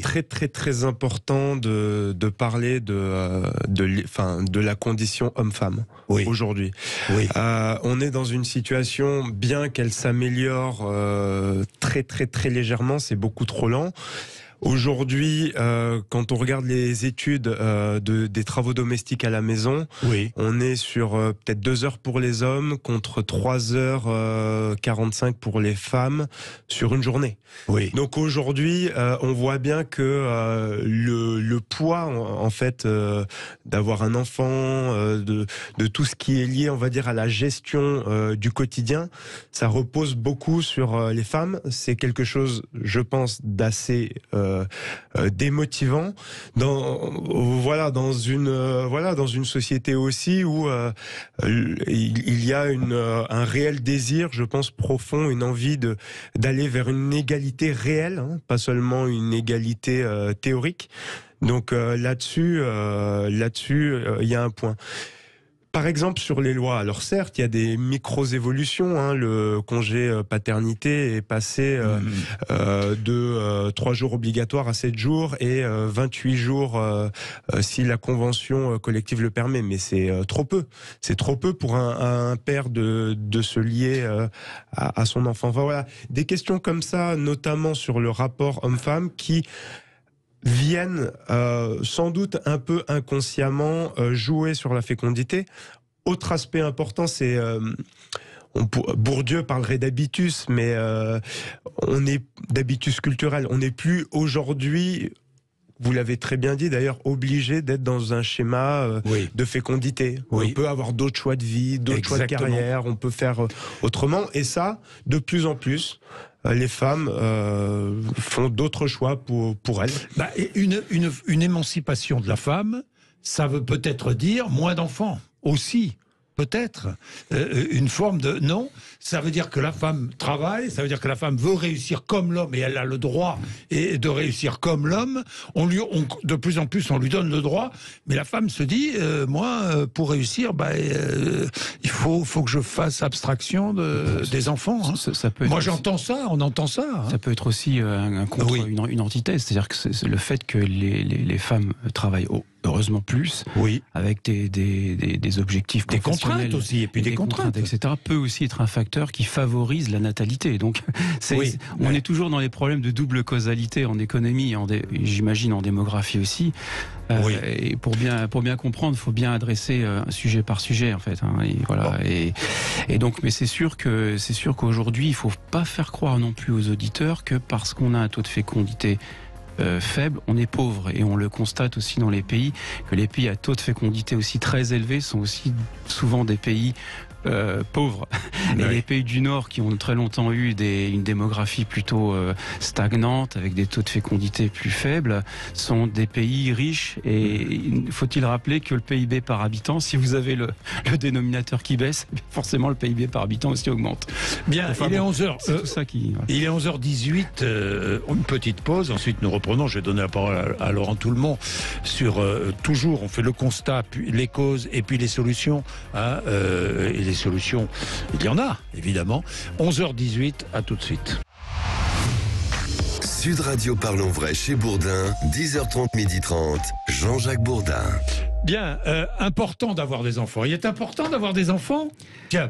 très très très important de parler de la condition homme-femme aujourd'hui. On est dans une situation, bien qu'elle s'améliore très très très légèrement, c'est beaucoup trop lent. Aujourd'hui, quand on regarde les études des travaux domestiques à la maison, on est sur peut-être 2 heures pour les hommes contre 3h45 pour les femmes sur une journée. Donc aujourd'hui, on voit bien que le poids, en fait, d'avoir un enfant, de tout ce qui est lié, on va dire, à la gestion du quotidien, ça repose beaucoup sur les femmes. C'est quelque chose, je pense, d'assez démotivant dans une société aussi où il y a un réel désir, je pense profond, une envie d'aller vers une égalité réelle, hein, pas seulement une égalité théorique. Donc là-dessus, il y a un point. Par exemple, sur les lois, alors certes, il y a des micro-évolutions. Hein, le congé paternité est passé de 3 jours obligatoires à 7 jours et 28 jours si la convention collective le permet. Mais c'est trop peu. C'est trop peu pour un père de se lier à son enfant. Enfin, voilà, des questions comme ça, notamment sur le rapport homme-femme qui viennent sans doute un peu inconsciemment jouer sur la fécondité. Autre aspect important, c'est Bourdieu parlerait d'habitus, mais on est d'habitus culturel. On n'est plus aujourd'hui, vous l'avez très bien dit d'ailleurs, obligé d'être dans un schéma de fécondité. On peut avoir d'autres choix de vie, d'autres choix de carrière, on peut faire autrement. Et ça, de plus en plus, les femmes font d'autres choix pour elles. Une émancipation de la femme, ça veut peut-être dire moins d'enfants aussi. Peut-être une forme de... Non, ça veut dire que la femme travaille, ça veut dire que la femme veut réussir comme l'homme et elle a le droit de réussir comme l'homme. De plus en plus, on lui donne le droit, mais la femme se dit, moi, pour réussir, il faut que je fasse abstraction des enfants. Hein. Ça peut moi, j'entends ça, on entend ça. Hein. Ça peut être aussi un contre une antithèse, c'est-à-dire que c'est le fait que les femmes travaillent heureusement plus, avec des objectifs des contraintes aussi, et puis des contraintes, etc., peut aussi être un facteur qui favorise la natalité. Donc, on est toujours dans les problèmes de double causalité en économie, j'imagine en démographie aussi. Et pour bien comprendre, il faut bien adresser sujet par sujet, en fait. Hein, et voilà. Et donc, mais c'est sûr qu'aujourd'hui, il faut pas faire croire non plus aux auditeurs que parce qu'on a un taux de fécondité faible, on est pauvre, et on le constate aussi dans les pays, que les pays à taux de fécondité aussi très élevés sont aussi souvent des pays pauvres. Et les pays du Nord qui ont très longtemps eu une démographie plutôt stagnante, avec des taux de fécondité plus faibles, sont des pays riches. Et faut-il rappeler que le PIB par habitant, si vous avez le dénominateur qui baisse, forcément le PIB par habitant aussi augmente. Bien, enfin, il est 11h. C'est tout ça qui... Il est 11h18, une petite pause, ensuite nous reprenons. Je vais donner la parole à Laurent Toulmont sur toujours, on fait le constat, puis les causes et puis les solutions. Hein, et les solutions, il y en a, évidemment. 11h18, à tout de suite. Sud Radio Parlons Vrai chez Bourdin, 10h30, 12h30, Jean-Jacques Bourdin. Bien, important d'avoir des enfants. Il est important d'avoir des enfants. Tiens,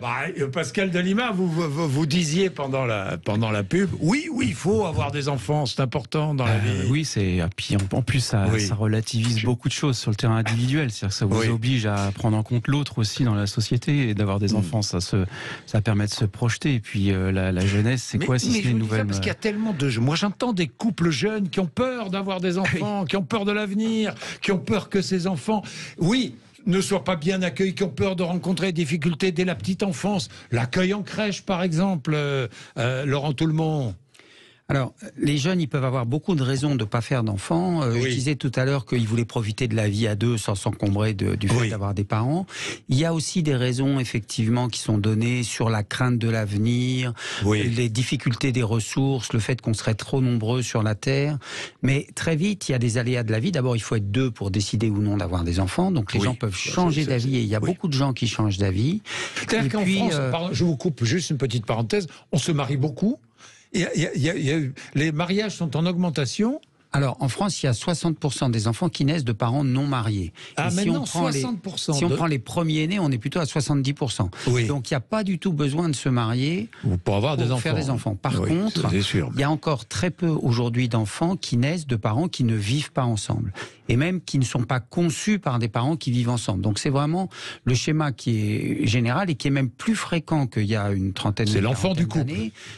Pascal Delima, vous disiez pendant la pub, oui, il faut avoir des enfants, c'est important dans la vie. Oui, puis en plus ça relativise beaucoup de choses sur le terrain individuel, c'est-à-dire que ça vous oblige à prendre en compte l'autre aussi dans la société, et d'avoir des enfants, ça permet de se projeter. Et puis la jeunesse, c'est quoi si c'est une nouvelle... Parce qu'il y a tellement de... Moi, j'entends des couples jeunes qui ont peur d'avoir des enfants, qui ont peur de l'avenir, qui ont peur que ces enfants... ne soient pas bien accueillis, qui ont peur de rencontrer des difficultés dès la petite enfance. L'accueil en crèche, par exemple, Laurent Toulmont. Alors, les jeunes, ils peuvent avoir beaucoup de raisons de ne pas faire d'enfants. Oui. Je disais tout à l'heure qu'ils voulaient profiter de la vie à deux sans s'encombrer du fait d'avoir des parents. Il y a aussi des raisons, effectivement, qui sont données sur la crainte de l'avenir, les difficultés des ressources, le fait qu'on serait trop nombreux sur la Terre. Mais très vite, il y a des aléas de la vie. D'abord, il faut être deux pour décider ou non d'avoir des enfants. Donc, les gens peuvent changer d'avis et il y a beaucoup de gens qui changent d'avis. C'est-à-dire qu'en France, pardon, je vous coupe juste une petite parenthèse, on se marie beaucoup. Les mariages sont en augmentation. Alors, en France, il y a 60% des enfants qui naissent de parents non mariés. Ah, et maintenant, si on prend 60%. Si on prend les premiers-nés, on est plutôt à 70%. Oui. Donc, il n'y a pas du tout besoin de se marier pour avoir des enfants. Faire des enfants. Par contre, il y a encore très peu aujourd'hui d'enfants qui naissent de parents qui ne vivent pas ensemble. Et même qui ne sont pas conçus par des parents qui vivent ensemble. Donc, c'est vraiment le schéma qui est général et qui est même plus fréquent qu'il y a une trentaine d'années. C'est l'enfant du couple.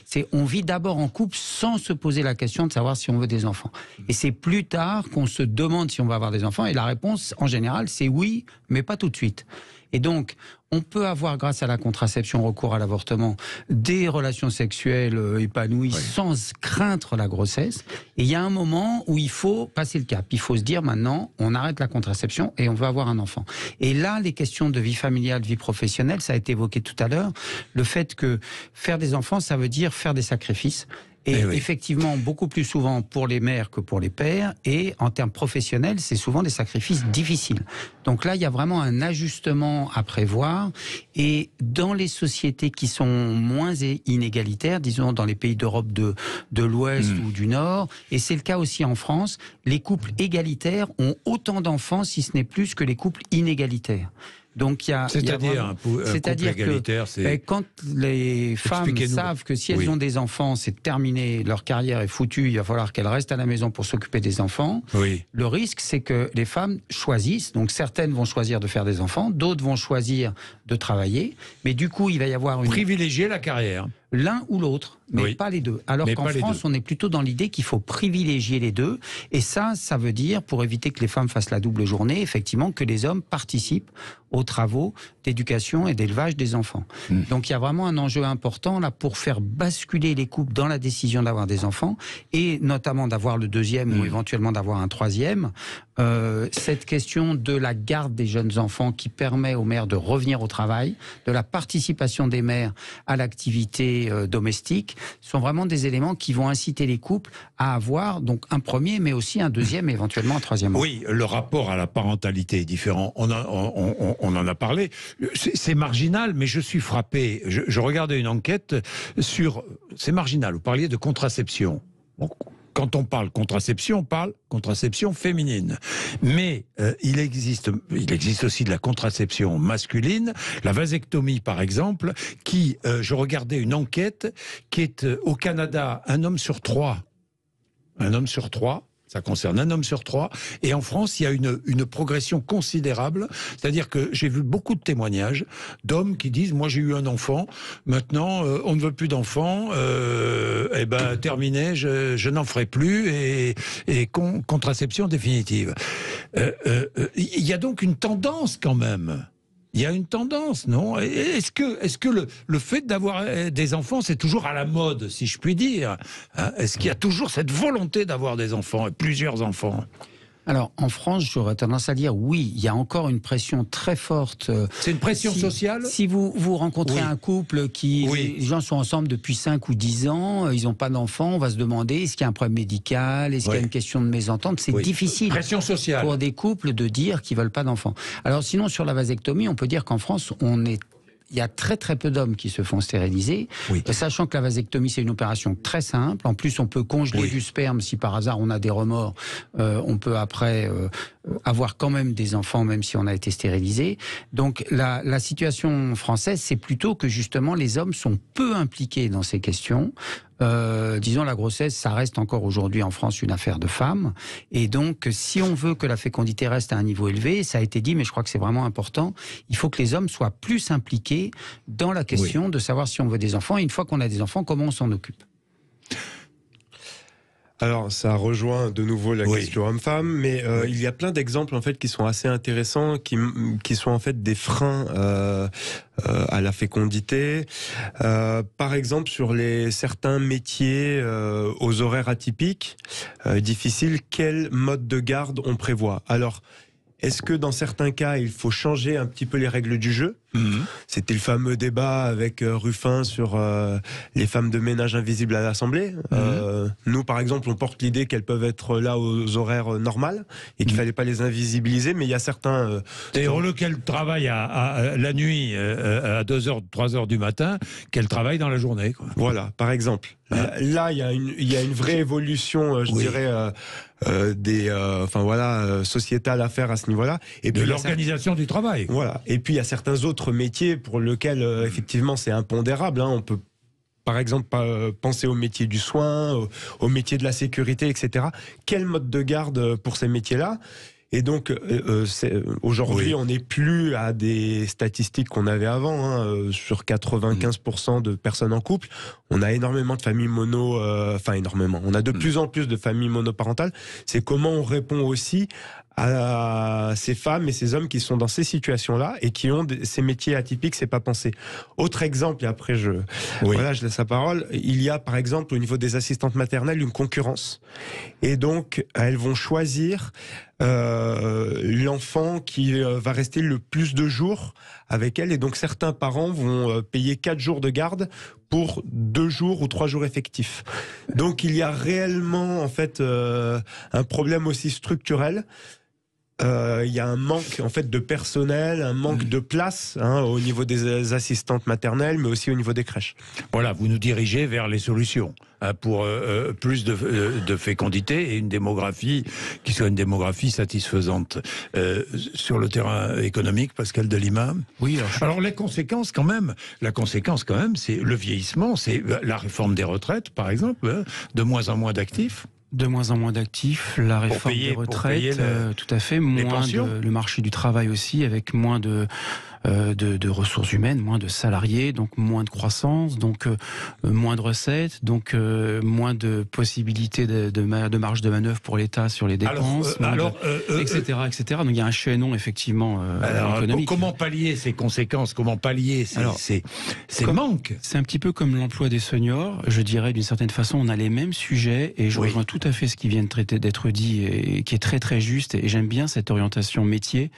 C'est on vit d'abord en couple sans se poser la question de savoir si on veut des enfants. Et c'est plus tard qu'on se demande si on va avoir des enfants. Et la réponse, en général, c'est oui, mais pas tout de suite. Et donc, on peut avoir, grâce à la contraception, recours à l'avortement, des relations sexuelles épanouies sans craindre la grossesse. Et il y a un moment où il faut passer le cap. Il faut se dire maintenant, on arrête la contraception et on veut avoir un enfant. Et là, les questions de vie familiale, vie professionnelle, ça a été évoqué tout à l'heure. Le fait que faire des enfants, ça veut dire faire des sacrifices. Et effectivement, beaucoup plus souvent pour les mères que pour les pères. Et en termes professionnels, c'est souvent des sacrifices difficiles. Donc là, il y a vraiment un ajustement à prévoir. Et dans les sociétés qui sont moins inégalitaires, disons dans les pays d'Europe de l'Ouest ou du Nord, et c'est le cas aussi en France, les couples égalitaires ont autant d'enfants, si ce n'est plus, que les couples inégalitaires. Donc c'est-à-dire un couple égalitaire, c'est quand les femmes savent que si elles ont des enfants, c'est terminé, leur carrière est foutue, il va falloir qu'elles restent à la maison pour s'occuper des enfants. Le risque, c'est que les femmes choisissent. Donc certaines vont choisir de faire des enfants, d'autres vont choisir de travailler, mais du coup, il va y avoir privilégier la carrière. L'un ou l'autre, mais pas les deux. Alors qu'en France, on est plutôt dans l'idée qu'il faut privilégier les deux. Et ça veut dire, pour éviter que les femmes fassent la double journée, effectivement, que les hommes participent aux travaux d'éducation et d'élevage des enfants. Donc il y a vraiment un enjeu important là pour faire basculer les couples dans la décision d'avoir des enfants et notamment d'avoir le deuxième ou éventuellement d'avoir un troisième. Cette question de la garde des jeunes enfants qui permet aux mères de revenir au travail, de la participation des mères à l'activité domestique, sont vraiment des éléments qui vont inciter les couples à avoir donc un premier, mais aussi un deuxième et éventuellement un troisième. Oui, le rapport à la parentalité est différent. On en a parlé. C'est marginal, mais je suis frappé. Je regardais une enquête sur... C'est marginal, vous parliez de contraception. Bon, quand on parle contraception, on parle contraception féminine. Mais il existe aussi de la contraception masculine, la vasectomie par exemple, qui, je regardais une enquête, qui est au Canada, un homme sur trois, ça concerne un homme sur trois. Et en France, il y a une progression considérable. C'est-à-dire que j'ai vu beaucoup de témoignages d'hommes qui disent « Moi, j'ai eu un enfant. Maintenant, on ne veut plus d'enfants. Terminé, je n'en ferai plus. » Et contraception définitive. Il y a donc une tendance quand même. Il y a une tendance, non? Est-ce que le fait d'avoir des enfants, c'est toujours à la mode, si je puis dire, hein? Est-ce qu'il y a toujours cette volonté d'avoir des enfants, et plusieurs enfants? Alors, en France, j'aurais tendance à dire oui, il y a encore une pression très forte. C'est une pression sociale? Si vous rencontrez un couple les gens sont ensemble depuis 5 ou 10 ans, ils n'ont pas d'enfants, on va se demander est-ce qu'il y a un problème médical, est-ce qu'il y a une question de mésentente? C'est difficile pression sociale pour des couples de dire qu'ils ne veulent pas d'enfants. Alors sinon, sur la vasectomie, on peut dire qu'en France, il y a très très peu d'hommes qui se font stériliser, sachant que la vasectomie c'est une opération très simple. En plus, on peut congeler du sperme si par hasard on a des remords. On peut après avoir quand même des enfants même si on a été stérilisé. Donc la situation française, c'est plutôt que justement les hommes sont peu impliqués dans ces questions. Disons, la grossesse, ça reste encore aujourd'hui en France une affaire de femmes. Et donc, si on veut que la fécondité reste à un niveau élevé, ça a été dit, mais je crois que c'est vraiment important, il faut que les hommes soient plus impliqués dans la question de savoir si on veut des enfants. Et une fois qu'on a des enfants, comment on s'en occupe? Alors, ça rejoint de nouveau la question homme-femme, mais il y a plein d'exemples en fait qui sont assez intéressants, qui sont en fait des freins à la fécondité. Par exemple, sur certains métiers aux horaires atypiques, difficiles, quel mode de garde on prévoit? Alors, est-ce que dans certains cas, il faut changer un petit peu les règles du jeu? C'était le fameux débat avec Ruffin sur les femmes de ménage invisibles à l'Assemblée. Nous, par exemple, on porte l'idée qu'elles peuvent être là aux horaires normales et qu'il fallait pas les invisibiliser, mais il y a certains... D'ailleurs, lequel travaille à la nuit à 2h, 3h du matin, qu'elle travaille dans la journée, quoi. Voilà, par exemple. Là, il y a une vraie évolution, je dirais, sociétale à faire à ce niveau-là. Et puis, de l'organisation du travail. Voilà. Et puis, il y a certains autres métiers pour lesquels, effectivement, c'est impondérable. On peut, par exemple, penser au métier du soin, au métier de la sécurité, etc. Quel mode de garde pour ces métiers-là? Et donc, aujourd'hui, on n'est plus à des statistiques qu'on avait avant, sur 95% de personnes en couple. On a énormément de familles énormément. On a de plus en plus de familles monoparentales. C'est comment on répond aussi à ces femmes et ces hommes qui sont dans ces situations-là et qui ont ces métiers atypiques, c'est pas pensé. Autre exemple, et après je laisse la parole, il y a par exemple au niveau des assistantes maternelles une concurrence. Et donc, elles vont choisir l'enfant qui va rester le plus de jours avec elle. Et donc, certains parents vont payer 4 jours de garde pour 2 jours ou 3 jours effectifs. Donc, il y a réellement, en fait, un problème aussi structurel. Il y a un manque en fait de personnel, un manque de place au niveau des assistantes maternelles, mais aussi au niveau des crèches. Voilà, vous nous dirigez vers les solutions pour plus de fécondité et une démographie qui soit une démographie satisfaisante. Sur le terrain économique, Pascal Delima. Oui. Alors la conséquence quand même, c'est le vieillissement, c'est la réforme des retraites, par exemple, de moins en moins d'actifs. De moins en moins d'actifs, la réforme des retraites, tout à fait, le marché du travail aussi, avec moins de ressources humaines, moins de salariés, donc moins de croissance, donc moins de recettes, donc moins de possibilités de marge de manœuvre pour l'État sur les dépenses, etc., etc. Donc il y a un chaînon effectivement économique. Comment pallier ces conséquences? Comment pallier ces manques? C'est un petit peu comme l'emploi des seniors. Je dirais d'une certaine façon, on a les mêmes sujets et je rejoins tout à fait ce qui vient d'être dit et qui est très très juste. Et j'aime bien cette orientation métier,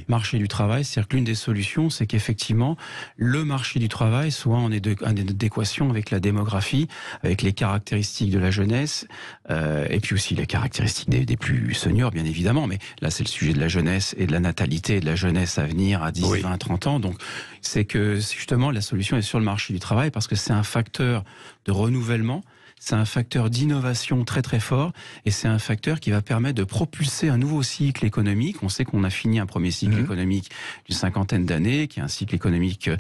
marché du travail. C'est-à-dire que l'une des solutions, c'est qu'effectivement, le marché du travail soit en adéquation avec la démographie, avec les caractéristiques de la jeunesse, et puis aussi les caractéristiques des plus seniors, bien évidemment. Mais là, c'est le sujet de la jeunesse et de la natalité et de la jeunesse à venir à 10, 20, 30 ans. Donc, c'est que justement, la solution est sur le marché du travail parce que c'est un facteur de renouvellement. C'est un facteur d'innovation très très fort et c'est un facteur qui va permettre de propulser un nouveau cycle économique. On sait qu'on a fini un premier cycle économique d'une 50aine d'années, qui est un cycle économique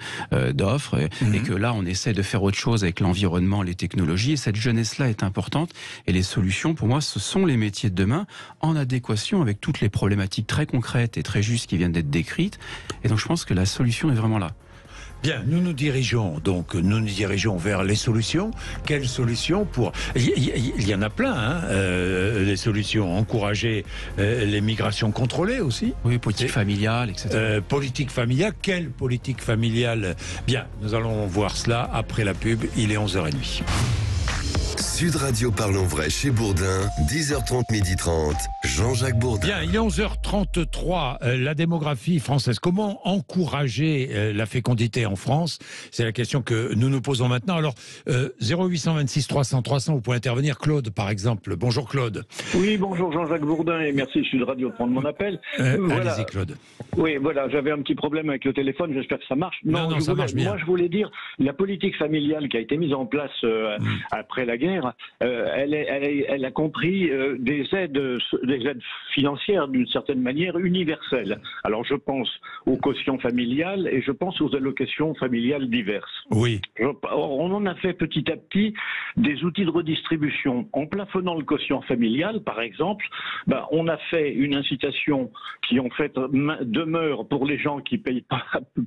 d'offres, et que là on essaie de faire autre chose avec l'environnement, les technologies, et cette jeunesse-là est importante. Et les solutions, pour moi, ce sont les métiers de demain, en adéquation avec toutes les problématiques très concrètes et très justes qui viennent d'être décrites. Et donc je pense que la solution est vraiment là. Bien, nous nous dirigeons vers les solutions. Quelles solutions pour... Il y en a plein, les solutions. Encourager les migrations contrôlées aussi. Oui, politique familiale, etc. Politique familiale, quelle politique familiale? Bien, nous allons voir cela après la pub, il est 11h30. Sud Radio Parlons Vrai chez Bourdin, 10h30, 12h30, Jean-Jacques Bourdin. Bien, il est 11h33, la démographie française. Comment encourager la fécondité en France? C'est la question que nous nous posons maintenant. Alors, 0826 300 300, vous pouvez intervenir. Claude, par exemple. Bonjour Claude. Oui, bonjour Jean-Jacques Bourdin et merci Sud Radio de prendre mon appel. Allez-y Claude. Oui, voilà, j'avais un petit problème avec le téléphone, j'espère que ça marche. Non, ça marche bien. Moi, je voulais dire, la politique familiale qui a été mise en place après la guerre, elle a compris des aides financières d'une certaine manière universelles. Alors je pense aux quotients familiales et je pense aux allocations familiales diverses. Oui. On en a fait petit à petit des outils de redistribution. En plafonnant le quotient familial, par exemple, on a fait une incitation qui en fait demeure pour les gens qui payent pas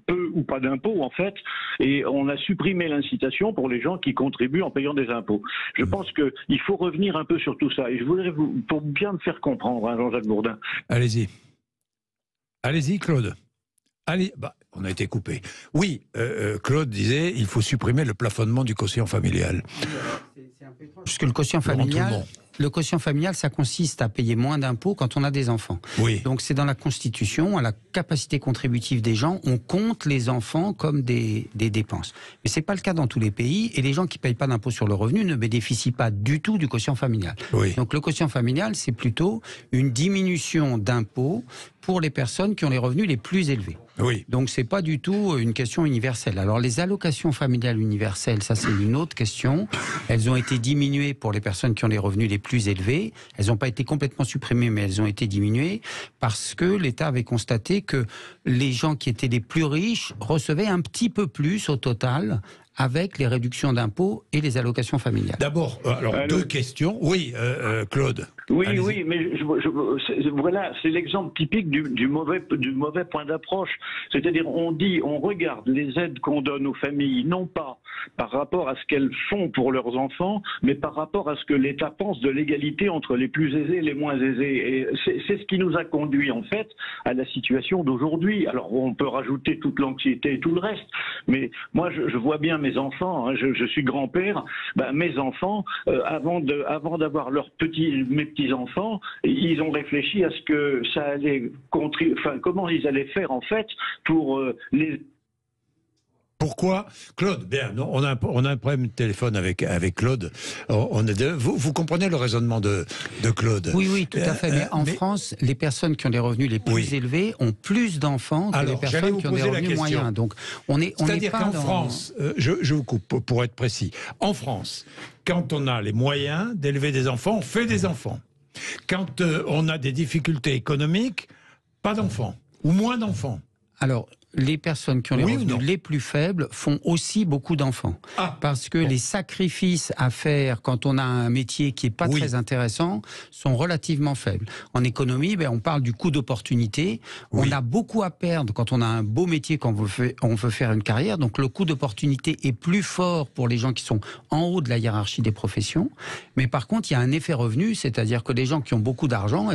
peu ou pas d'impôts en fait, et on a supprimé l'incitation pour les gens qui contribuent en payant des impôts. Je pense qu'il faut revenir un peu sur tout ça. Et je voudrais pour bien me faire comprendre, hein, Jean-Jacques Bourdin. Allez-y. Allez-y, Claude. Allez, on a été coupé. Oui, Claude disait il faut supprimer le plafonnement du quotient familial. Puisque le quotient familial, ça consiste à payer moins d'impôts quand on a des enfants. Oui. Donc c'est dans la Constitution, à la capacité contributive des gens, on compte les enfants comme des dépenses. Mais c'est pas le cas dans tous les pays, et les gens qui payent pas d'impôts sur le revenu ne bénéficient pas du tout du quotient familial. Oui. Donc le quotient familial, c'est plutôt une diminution d'impôts pour les personnes qui ont les revenus les plus élevés. Oui. Donc c'est pas du tout une question universelle. Alors les allocations familiales universelles, ça c'est une autre question. Elles ont été diminuées pour les personnes qui ont les revenus les plus élevés. Elles n'ont pas été complètement supprimées, mais elles ont été diminuées parce que l'État avait constaté que les gens qui étaient les plus riches recevaient un petit peu plus au total avec les réductions d'impôts et les allocations familiales. D'abord, deux questions. Oui, Claude. Oui, mais voilà, c'est l'exemple typique du mauvais point d'approche. C'est-à-dire, on regarde les aides qu'on donne aux familles, non pas par rapport à ce qu'elles font pour leurs enfants, mais par rapport à ce que l'État pense de l'égalité entre les plus aisés et les moins aisés. Et c'est ce qui nous a conduit, en fait, à la situation d'aujourd'hui. Alors, on peut rajouter toute l'anxiété et tout le reste, mais moi, je vois bien mes enfants, hein, je suis grand-père, mes enfants, avant d'avoir mes petits-enfants, ils ont réfléchi à ce que ça allait comment ils allaient faire en fait pour les... Pourquoi Claude, bien, on a un problème de téléphone avec Claude. Vous comprenez le raisonnement de Claude? Oui, tout à fait. Mais en France, les personnes qui ont des revenus les plus élevés ont plus d'enfants que les personnes qui ont des revenus moyens. Donc, c'est-à-dire qu'en France, je vous coupe pour être précis. En France, quand on a les moyens d'élever des enfants, on fait des enfants. Quand on a des difficultés économiques, pas d'enfants ou moins d'enfants. Alors, les personnes qui ont les revenus les plus faibles font aussi beaucoup d'enfants. Parce que les sacrifices à faire quand on a un métier qui n'est pas très intéressant sont relativement faibles. En économie, on parle du coût d'opportunité. On a beaucoup à perdre quand on a un beau métier, quand on veut faire une carrière. Donc le coût d'opportunité est plus fort pour les gens qui sont en haut de la hiérarchie des professions. Mais par contre, il y a un effet revenu, c'est-à-dire que les gens qui ont beaucoup d'argent,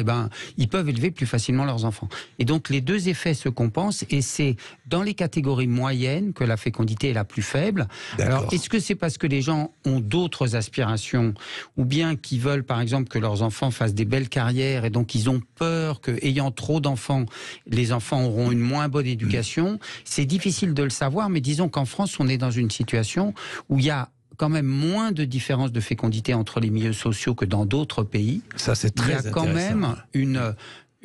ils peuvent élever plus facilement leurs enfants. Et donc les deux effets se compensent, et c'est dans les catégories moyennes que la fécondité est la plus faible. Alors, est-ce que c'est parce que les gens ont d'autres aspirations, ou bien qu'ils veulent, par exemple, que leurs enfants fassent des belles carrières, et donc ils ont peur qu'ayant trop d'enfants, les enfants auront une moins bonne éducation? C'est difficile de le savoir, mais disons qu'en France, on est dans une situation où il y a quand même moins de différences de fécondité entre les milieux sociaux que dans d'autres pays. Ça, c'est très intéressant. Il y a quand même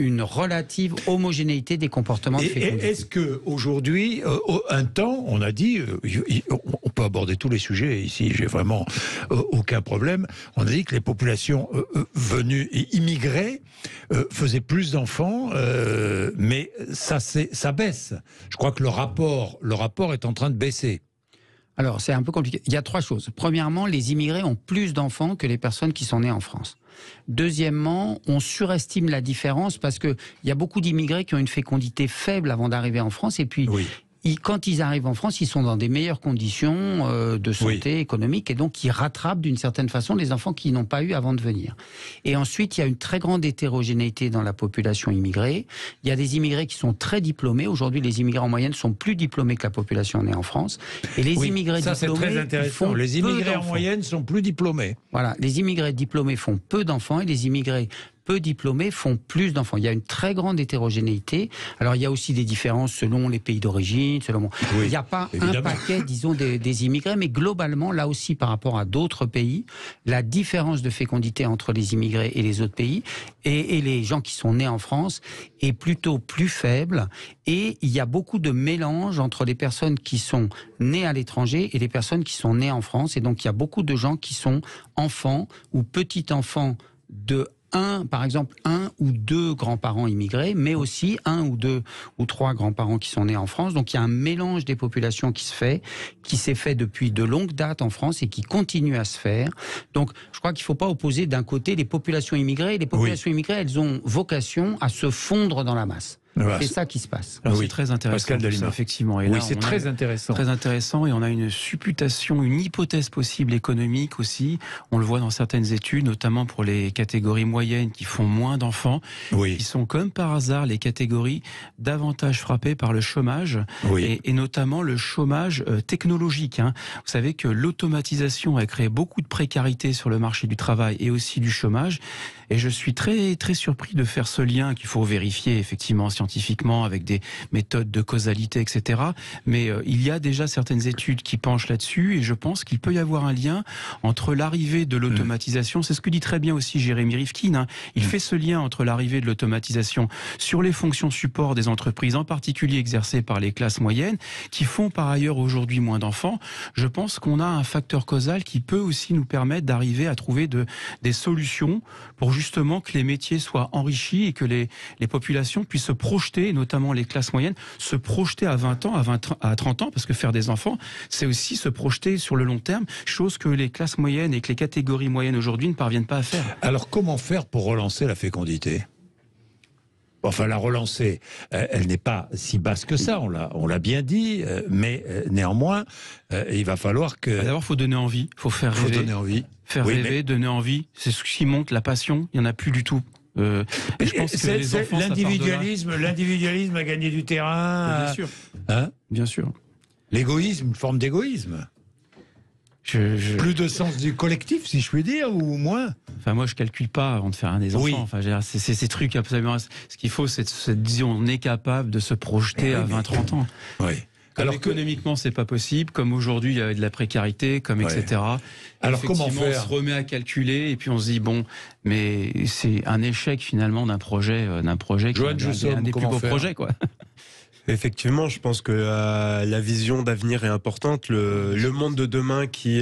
une relative homogénéité des comportements de fécondité. Est-ce qu'aujourd'hui, un temps, on a dit, on peut aborder tous les sujets ici, j'ai vraiment aucun problème, on a dit que les populations venues et immigrées faisaient plus d'enfants, mais ça baisse. Je crois que le rapport est en train de baisser. Alors, c'est un peu compliqué. Il y a trois choses. Premièrement, les immigrés ont plus d'enfants que les personnes qui sont nées en France. Deuxièmement, on surestime la différence parce qu'il y a beaucoup d'immigrés qui ont une fécondité faible avant d'arriver en France, et puis quand ils arrivent en France, ils sont dans des meilleures conditions de santé économique, et donc ils rattrapent d'une certaine façon les enfants qu'ils n'ont pas eu avant de venir. Et ensuite, il y a une très grande hétérogénéité dans la population immigrée. Il y a des immigrés qui sont très diplômés. Aujourd'hui, les immigrés en moyenne sont plus diplômés que la population née en France. Et les immigrés diplômés, c'est très intéressant. Les immigrés en moyenne sont plus diplômés. Voilà, les immigrés diplômés font peu d'enfants, et les immigrés peu diplômés font plus d'enfants. Il y a une très grande hétérogénéité. Alors, il y a aussi des différences selon les pays d'origine, il n'y a pas un paquet, disons, des immigrés, mais globalement, là aussi, par rapport à d'autres pays, la différence de fécondité entre les immigrés et les autres pays, et les gens qui sont nés en France, est plutôt plus faible, et il y a beaucoup de mélange entre les personnes qui sont nées à l'étranger et les personnes qui sont nées en France, et donc il y a beaucoup de gens qui sont enfants ou petits-enfants de par exemple, un ou deux grands-parents immigrés, mais aussi un ou deux ou trois grands-parents qui sont nés en France. Donc il y a un mélange des populations qui s'est fait depuis de longues dates en France et qui continue à se faire. Donc je crois qu'il ne faut pas opposer d'un côté les populations immigrées. Les populations immigrées, elles ont vocation à se fondre dans la masse. C'est ça qui se passe. Alors, c'est très intéressant, ça, effectivement. Et oui, là, c'est très intéressant. Très intéressant, et on a une supputation, une hypothèse possible économique aussi. On le voit dans certaines études, notamment pour les catégories moyennes qui font moins d'enfants, qui sont comme par hasard les catégories davantage frappées par le chômage, et notamment le chômage technologique. Vous savez que l'automatisation a créé beaucoup de précarité sur le marché du travail et aussi du chômage. Et je suis très, très surpris de faire ce lien qu'il faut vérifier effectivement scientifiquement avec des méthodes de causalité, etc. Mais il y a déjà certaines études qui penchent là-dessus, et je pense qu'il peut y avoir un lien entre l'arrivée de l'automatisation. C'est ce que dit très bien aussi Jérémy Rifkin. Il fait ce lien entre l'arrivée de l'automatisation sur les fonctions support des entreprises, en particulier exercées par les classes moyennes, qui font par ailleurs aujourd'hui moins d'enfants. Je pense qu'on a un facteur causal qui peut aussi nous permettre d'arriver à trouver des solutions pour justement que les métiers soient enrichis et que les populations puissent se projeter, notamment les classes moyennes, se projeter à 20 ans, à 30 ans, parce que faire des enfants, c'est aussi se projeter sur le long terme, chose que les classes moyennes et que les catégories moyennes aujourd'hui ne parviennent pas à faire. Alors comment faire pour relancer la fécondité ? Enfin, la relancer, elle n'est pas si basse que ça, on l'a bien dit, mais néanmoins, il va falloir que... D'abord, il faut donner envie, il faut faire rêver. Donner envie. Faire rêver, donner envie, c'est ce qui monte la passion, il n'y en a plus du tout. Et je pense que les enfants, l'individualisme a gagné du terrain. Bien sûr. Bien sûr. L'égoïsme, une forme d'égoïsme. Plus de sens du collectif, si je puis dire, ou moins. Enfin, moi, je calcule pas avant de faire un des enfants. Enfin, c'est ces trucs absolument. Ce qu'il faut, c'est cette vision. On est capable de se projeter à 20-30 ans. Oui. Alors économiquement, c'est pas possible. Comme aujourd'hui, il y a de la précarité, comme etc. Alors comment faire ? On se remet à calculer et puis on se dit bon, mais c'est un échec finalement d'un projet qui est un des plus beaux projets, quoi. Effectivement, je pense que la vision d'avenir est importante. Le monde de demain qui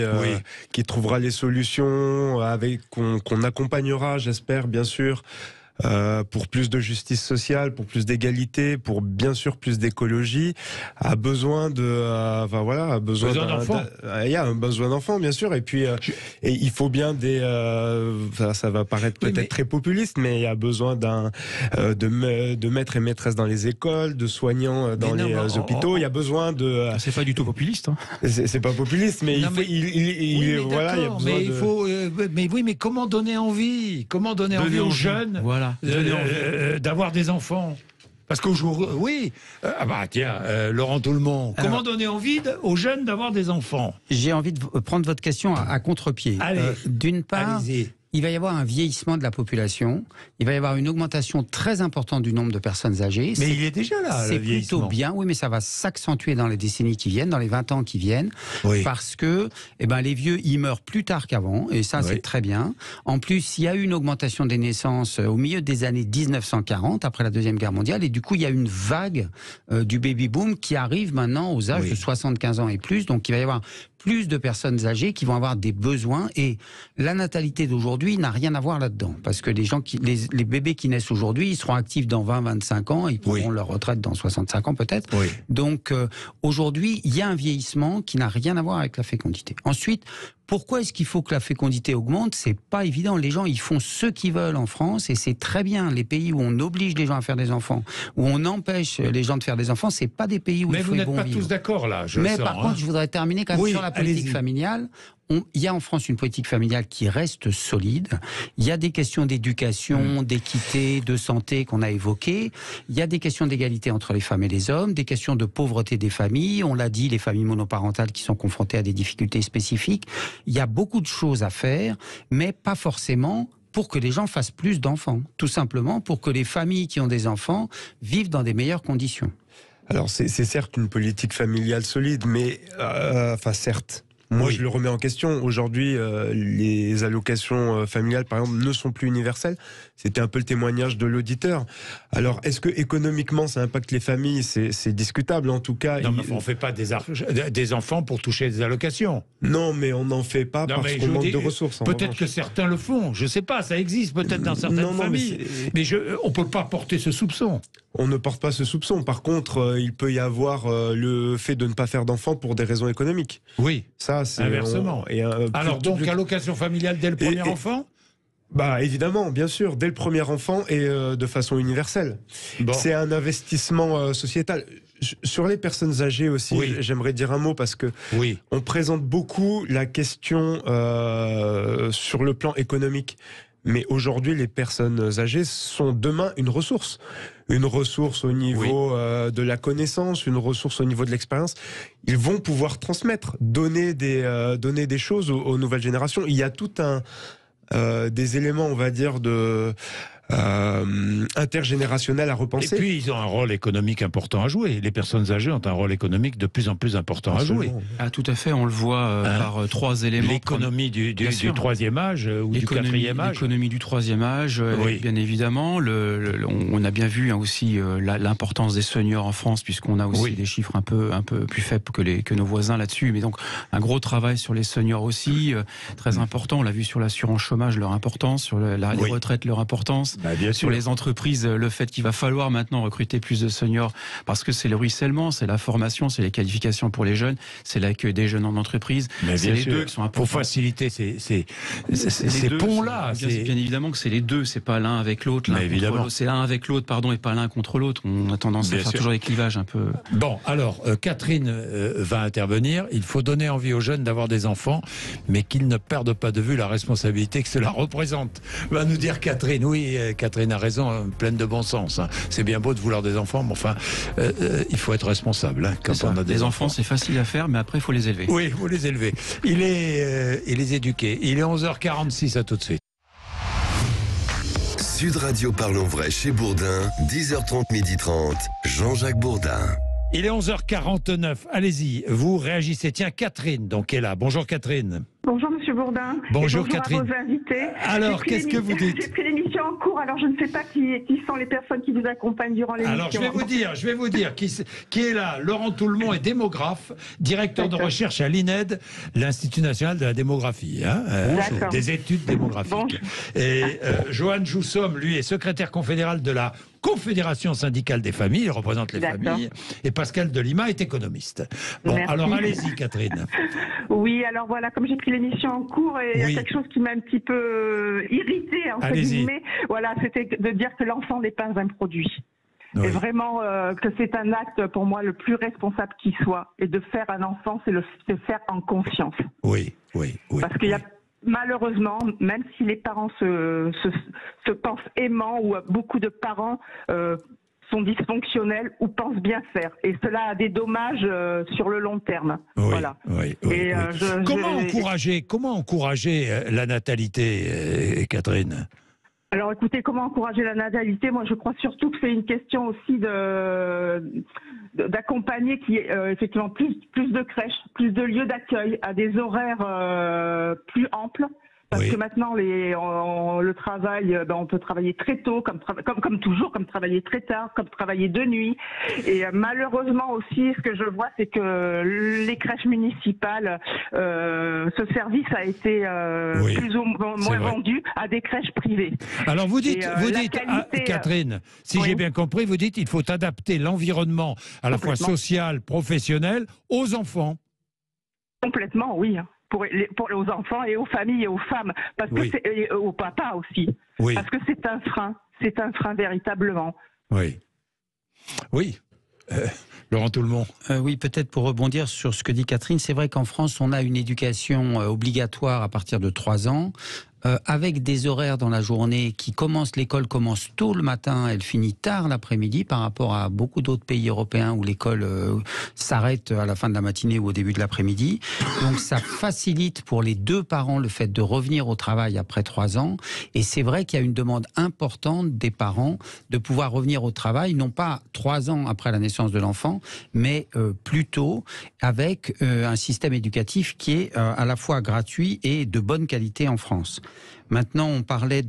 trouvera les solutions, qu'on accompagnera, j'espère, bien sûr, pour plus de justice sociale, pour plus d'égalité, pour bien sûr plus d'écologie, a besoin de, besoin d'enfants. Il y a un besoin d'enfants, bien sûr, et puis et il faut bien ça va paraître peut-être très populiste, mais il y a besoin de maîtres et maîtresses dans les écoles, de soignants dans les hôpitaux. Il y a besoin de. C'est pas du tout populiste. C'est pas populiste, mais il y a besoin mais comment donner envie ? Comment donner envie aux jeunes ? Voilà. D'avoir des enfants. Parce qu'aujourd'hui, Laurent Toulmont, comment donner envie aux jeunes d'avoir des enfants ? J'ai envie de prendre votre question à contre-pied. D'une part, il va y avoir un vieillissement de la population, il va y avoir une augmentation très importante du nombre de personnes âgées. Mais il est déjà là, c'est plutôt bien, oui, mais ça va s'accentuer dans les décennies qui viennent, dans les 20 ans qui viennent, parce que les vieux, ils meurent plus tard qu'avant, et ça, c'est très bien. En plus, il y a eu une augmentation des naissances au milieu des années 1940, après la Deuxième Guerre mondiale, et du coup, il y a une vague du baby-boom qui arrive maintenant aux âges de 75 ans et plus, donc il va y avoir plus de personnes âgées qui vont avoir des besoins, et la natalité d'aujourd'hui n'a rien à voir là-dedans, parce que les bébés qui naissent aujourd'hui, ils seront actifs dans 20-25 ans, ils prendront leur retraite dans 65 ans peut-être. Donc aujourd'hui, il y a un vieillissement qui n'a rien à voir avec la fécondité. Ensuite, pourquoi est-ce qu'il faut que la fécondité augmente ? C'est pas évident. Les gens, ils font ce qu'ils veulent en France, et c'est très bien. Les pays où on oblige les gens à faire des enfants, où on empêche les gens de faire des enfants, c'est pas des pays où il faut y bon vivre. Mais vous n'êtes pas tous d'accord là, Mais par contre, je voudrais terminer quand même sur la politique familiale. Il y a en France une politique familiale qui reste solide. Il y a des questions d'éducation, d'équité, de santé qu'on a évoquées. Il y a des questions d'égalité entre les femmes et les hommes, des questions de pauvreté des familles. On l'a dit, les familles monoparentales qui sont confrontées à des difficultés spécifiques. Il y a beaucoup de choses à faire, mais pas forcément pour que les gens fassent plus d'enfants. Tout simplement pour que les familles qui ont des enfants vivent dans des meilleures conditions. Alors c'est certes une politique familiale solide, mais certes. Moi, je le remets en question. Aujourd'hui, les allocations familiales, par exemple, ne sont plus universelles. C'était un peu le témoignage de l'auditeur. Alors, est-ce que économiquement, ça impacte les familles ? C'est discutable, en tout cas. Non, mais on ne fait pas des enfants pour toucher des allocations. Non, mais on n'en fait pas parce qu'on manque de ressources. Peut-être que certains le font. Je ne sais pas, ça existe peut-être dans certaines familles. Mais on ne peut pas porter ce soupçon. On ne porte pas ce soupçon. Par contre, il peut y avoir le fait de ne pas faire d'enfants pour des raisons économiques. Oui. Ça, c'est inversement. Alors donc, allocation familiale dès le premier enfant ? Bah évidemment, bien sûr, dès le premier enfant et de façon universelle. Bon. C'est un investissement sociétal. Sur les personnes âgées aussi, j'aimerais dire un mot parce que on présente beaucoup la question sur le plan économique. Mais aujourd'hui, les personnes âgées sont demain une ressource. Une ressource au niveau de la connaissance, une ressource au niveau de l'expérience. Ils vont pouvoir transmettre, donner des choses aux nouvelles générations. Il y a tout des éléments, on va dire, de intergénérationnel à repenser. Et puis, ils ont un rôle économique important à jouer. Les personnes âgées ont un rôle économique de plus en plus important à jouer. Ah, tout à fait, on le voit par trois éléments. L'économie du troisième âge ou du quatrième âge. L'économie du troisième âge, bien évidemment. On a bien vu aussi l'importance des seniors en France, puisqu'on a aussi des chiffres un peu plus faibles que nos voisins là-dessus. Mais donc, un gros travail sur les seniors aussi, très important. On l'a vu sur l'assurance chômage, leur importance, sur les retraites, leur importance. Sur les entreprises, le fait qu'il va falloir maintenant recruter plus de seniors parce que c'est le ruissellement, c'est la formation, c'est les qualifications pour les jeunes, c'est l'accueil des jeunes en entreprise. C'est les deux qui sont importants. Pour faciliter ces ponts-là. Bien évidemment que c'est les deux, c'est pas l'un avec l'autre. C'est l'un avec l'autre, et pas l'un contre l'autre. On a tendance à faire toujours des clivages un peu. Bon, alors, Catherine va intervenir. Il faut donner envie aux jeunes d'avoir des enfants, mais qu'ils ne perdent pas de vue la responsabilité que cela représente. Va nous dire Catherine. Oui, Catherine a raison, pleine de bon sens. C'est bien beau de vouloir des enfants, mais enfin, il faut être responsable quand on a des enfants. C'est facile à faire, mais après, il faut les élever. Oui, il faut les élever. Et les éduquer. Il est 11h46, à tout de suite. Sud Radio Parlons Vrai chez Bourdin, 10h30, 12h30, Jean-Jacques Bourdin. Il est 11h49, allez-y, vous réagissez. Tiens, Catherine, donc, est là. Bonjour Catherine. Bonjour Monsieur Bourdin. Bonjour Catherine. À vos invités. Alors, qu'est-ce que vous dites? J'ai pris l'émission en cours, alors je ne sais pas qui sont les personnes qui vous accompagnent durant l'émission. Alors, je vais vous dire qui est là. Laurent Toulmont est démographe, directeur de recherche à l'INED, l'Institut National de la Démographie, des études démographiques. Bon. Et Johan Joussomme, lui, est secrétaire confédéral de la Confédération syndicale des familles, il représente les familles, et Pascal Delima est économiste. Bon, merci. Alors allez-y Catherine. Oui, alors voilà, comme j'ai pris l'émission en cours, et il y a quelque chose qui m'a un petit peu irrité, entre guillemets, voilà, c'était de dire que l'enfant n'est pas un produit. Oui. Et vraiment que c'est un acte pour moi le plus responsable qui soit. Et de faire un enfant, c'est faire en conscience. Oui. Parce qu'il y a malheureusement, même si les parents se pensent aimants, ou beaucoup de parents sont dysfonctionnels ou pensent bien faire. Et cela a des dommages sur le long terme. Voilà. Comment encourager la natalité, Catherine ? Alors écoutez, comment encourager la natalité? Moi je crois surtout que c'est une question aussi d'accompagner effectivement plus de crèches, plus de lieux d'accueil, à des horaires plus amples. Parce que maintenant, le travail, on peut travailler très tôt, comme toujours, comme travailler très tard, comme travailler de nuit. Et malheureusement aussi, ce que je vois, c'est que les crèches municipales, ce service a été plus ou moins vendu à des crèches privées. Alors vous dites Catherine, si j'ai bien compris, vous dites qu'il faut adapter l'environnement à la fois social, professionnel, aux enfants. Complètement, oui. Pour aux enfants et aux familles et aux femmes, parce que et aux papas aussi, parce que c'est un frein véritablement. Oui. Laurent Toulmont. Oui, peut-être pour rebondir sur ce que dit Catherine, c'est vrai qu'en France, on a une éducation obligatoire à partir de 3 ans. Avec des horaires dans la journée l'école commence tôt le matin, elle finit tard l'après-midi par rapport à beaucoup d'autres pays européens où l'école s'arrête à la fin de la matinée ou au début de l'après-midi. Donc ça facilite pour les deux parents le fait de revenir au travail après 3 ans. Et c'est vrai qu'il y a une demande importante des parents de pouvoir revenir au travail, non pas 3 ans après la naissance de l'enfant, mais plus tôt, avec un système éducatif qui est à la fois gratuit et de bonne qualité en France. Maintenant, on parlait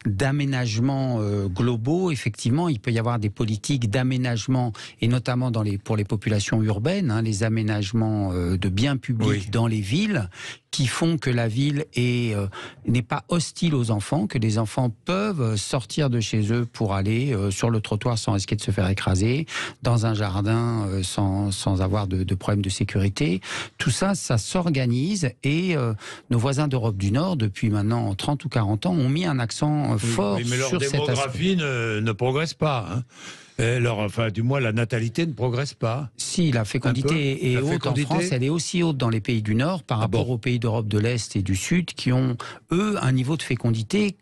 d'aménagements globaux. Effectivement, il peut y avoir des politiques d'aménagement, et notamment pour les populations urbaines, les aménagements de biens publics dans les villes, qui font que la ville n'est pas hostile aux enfants, que les enfants peuvent sortir de chez eux pour aller sur le trottoir sans risquer de se faire écraser, dans un jardin sans avoir de problème de sécurité. Tout ça, ça s'organise, et nos voisins d'Europe du Nord, depuis maintenant 30 30 ou 40 ans, ont mis un accent fort mais leur sur cet aspect. démographie ne progresse pas. Enfin, du moins, la natalité ne progresse pas. Si, la fécondité est haute en France, elle est aussi haute dans les pays du Nord par rapport aux pays d'Europe de l'Est et du Sud qui ont, eux, un niveau de fécondité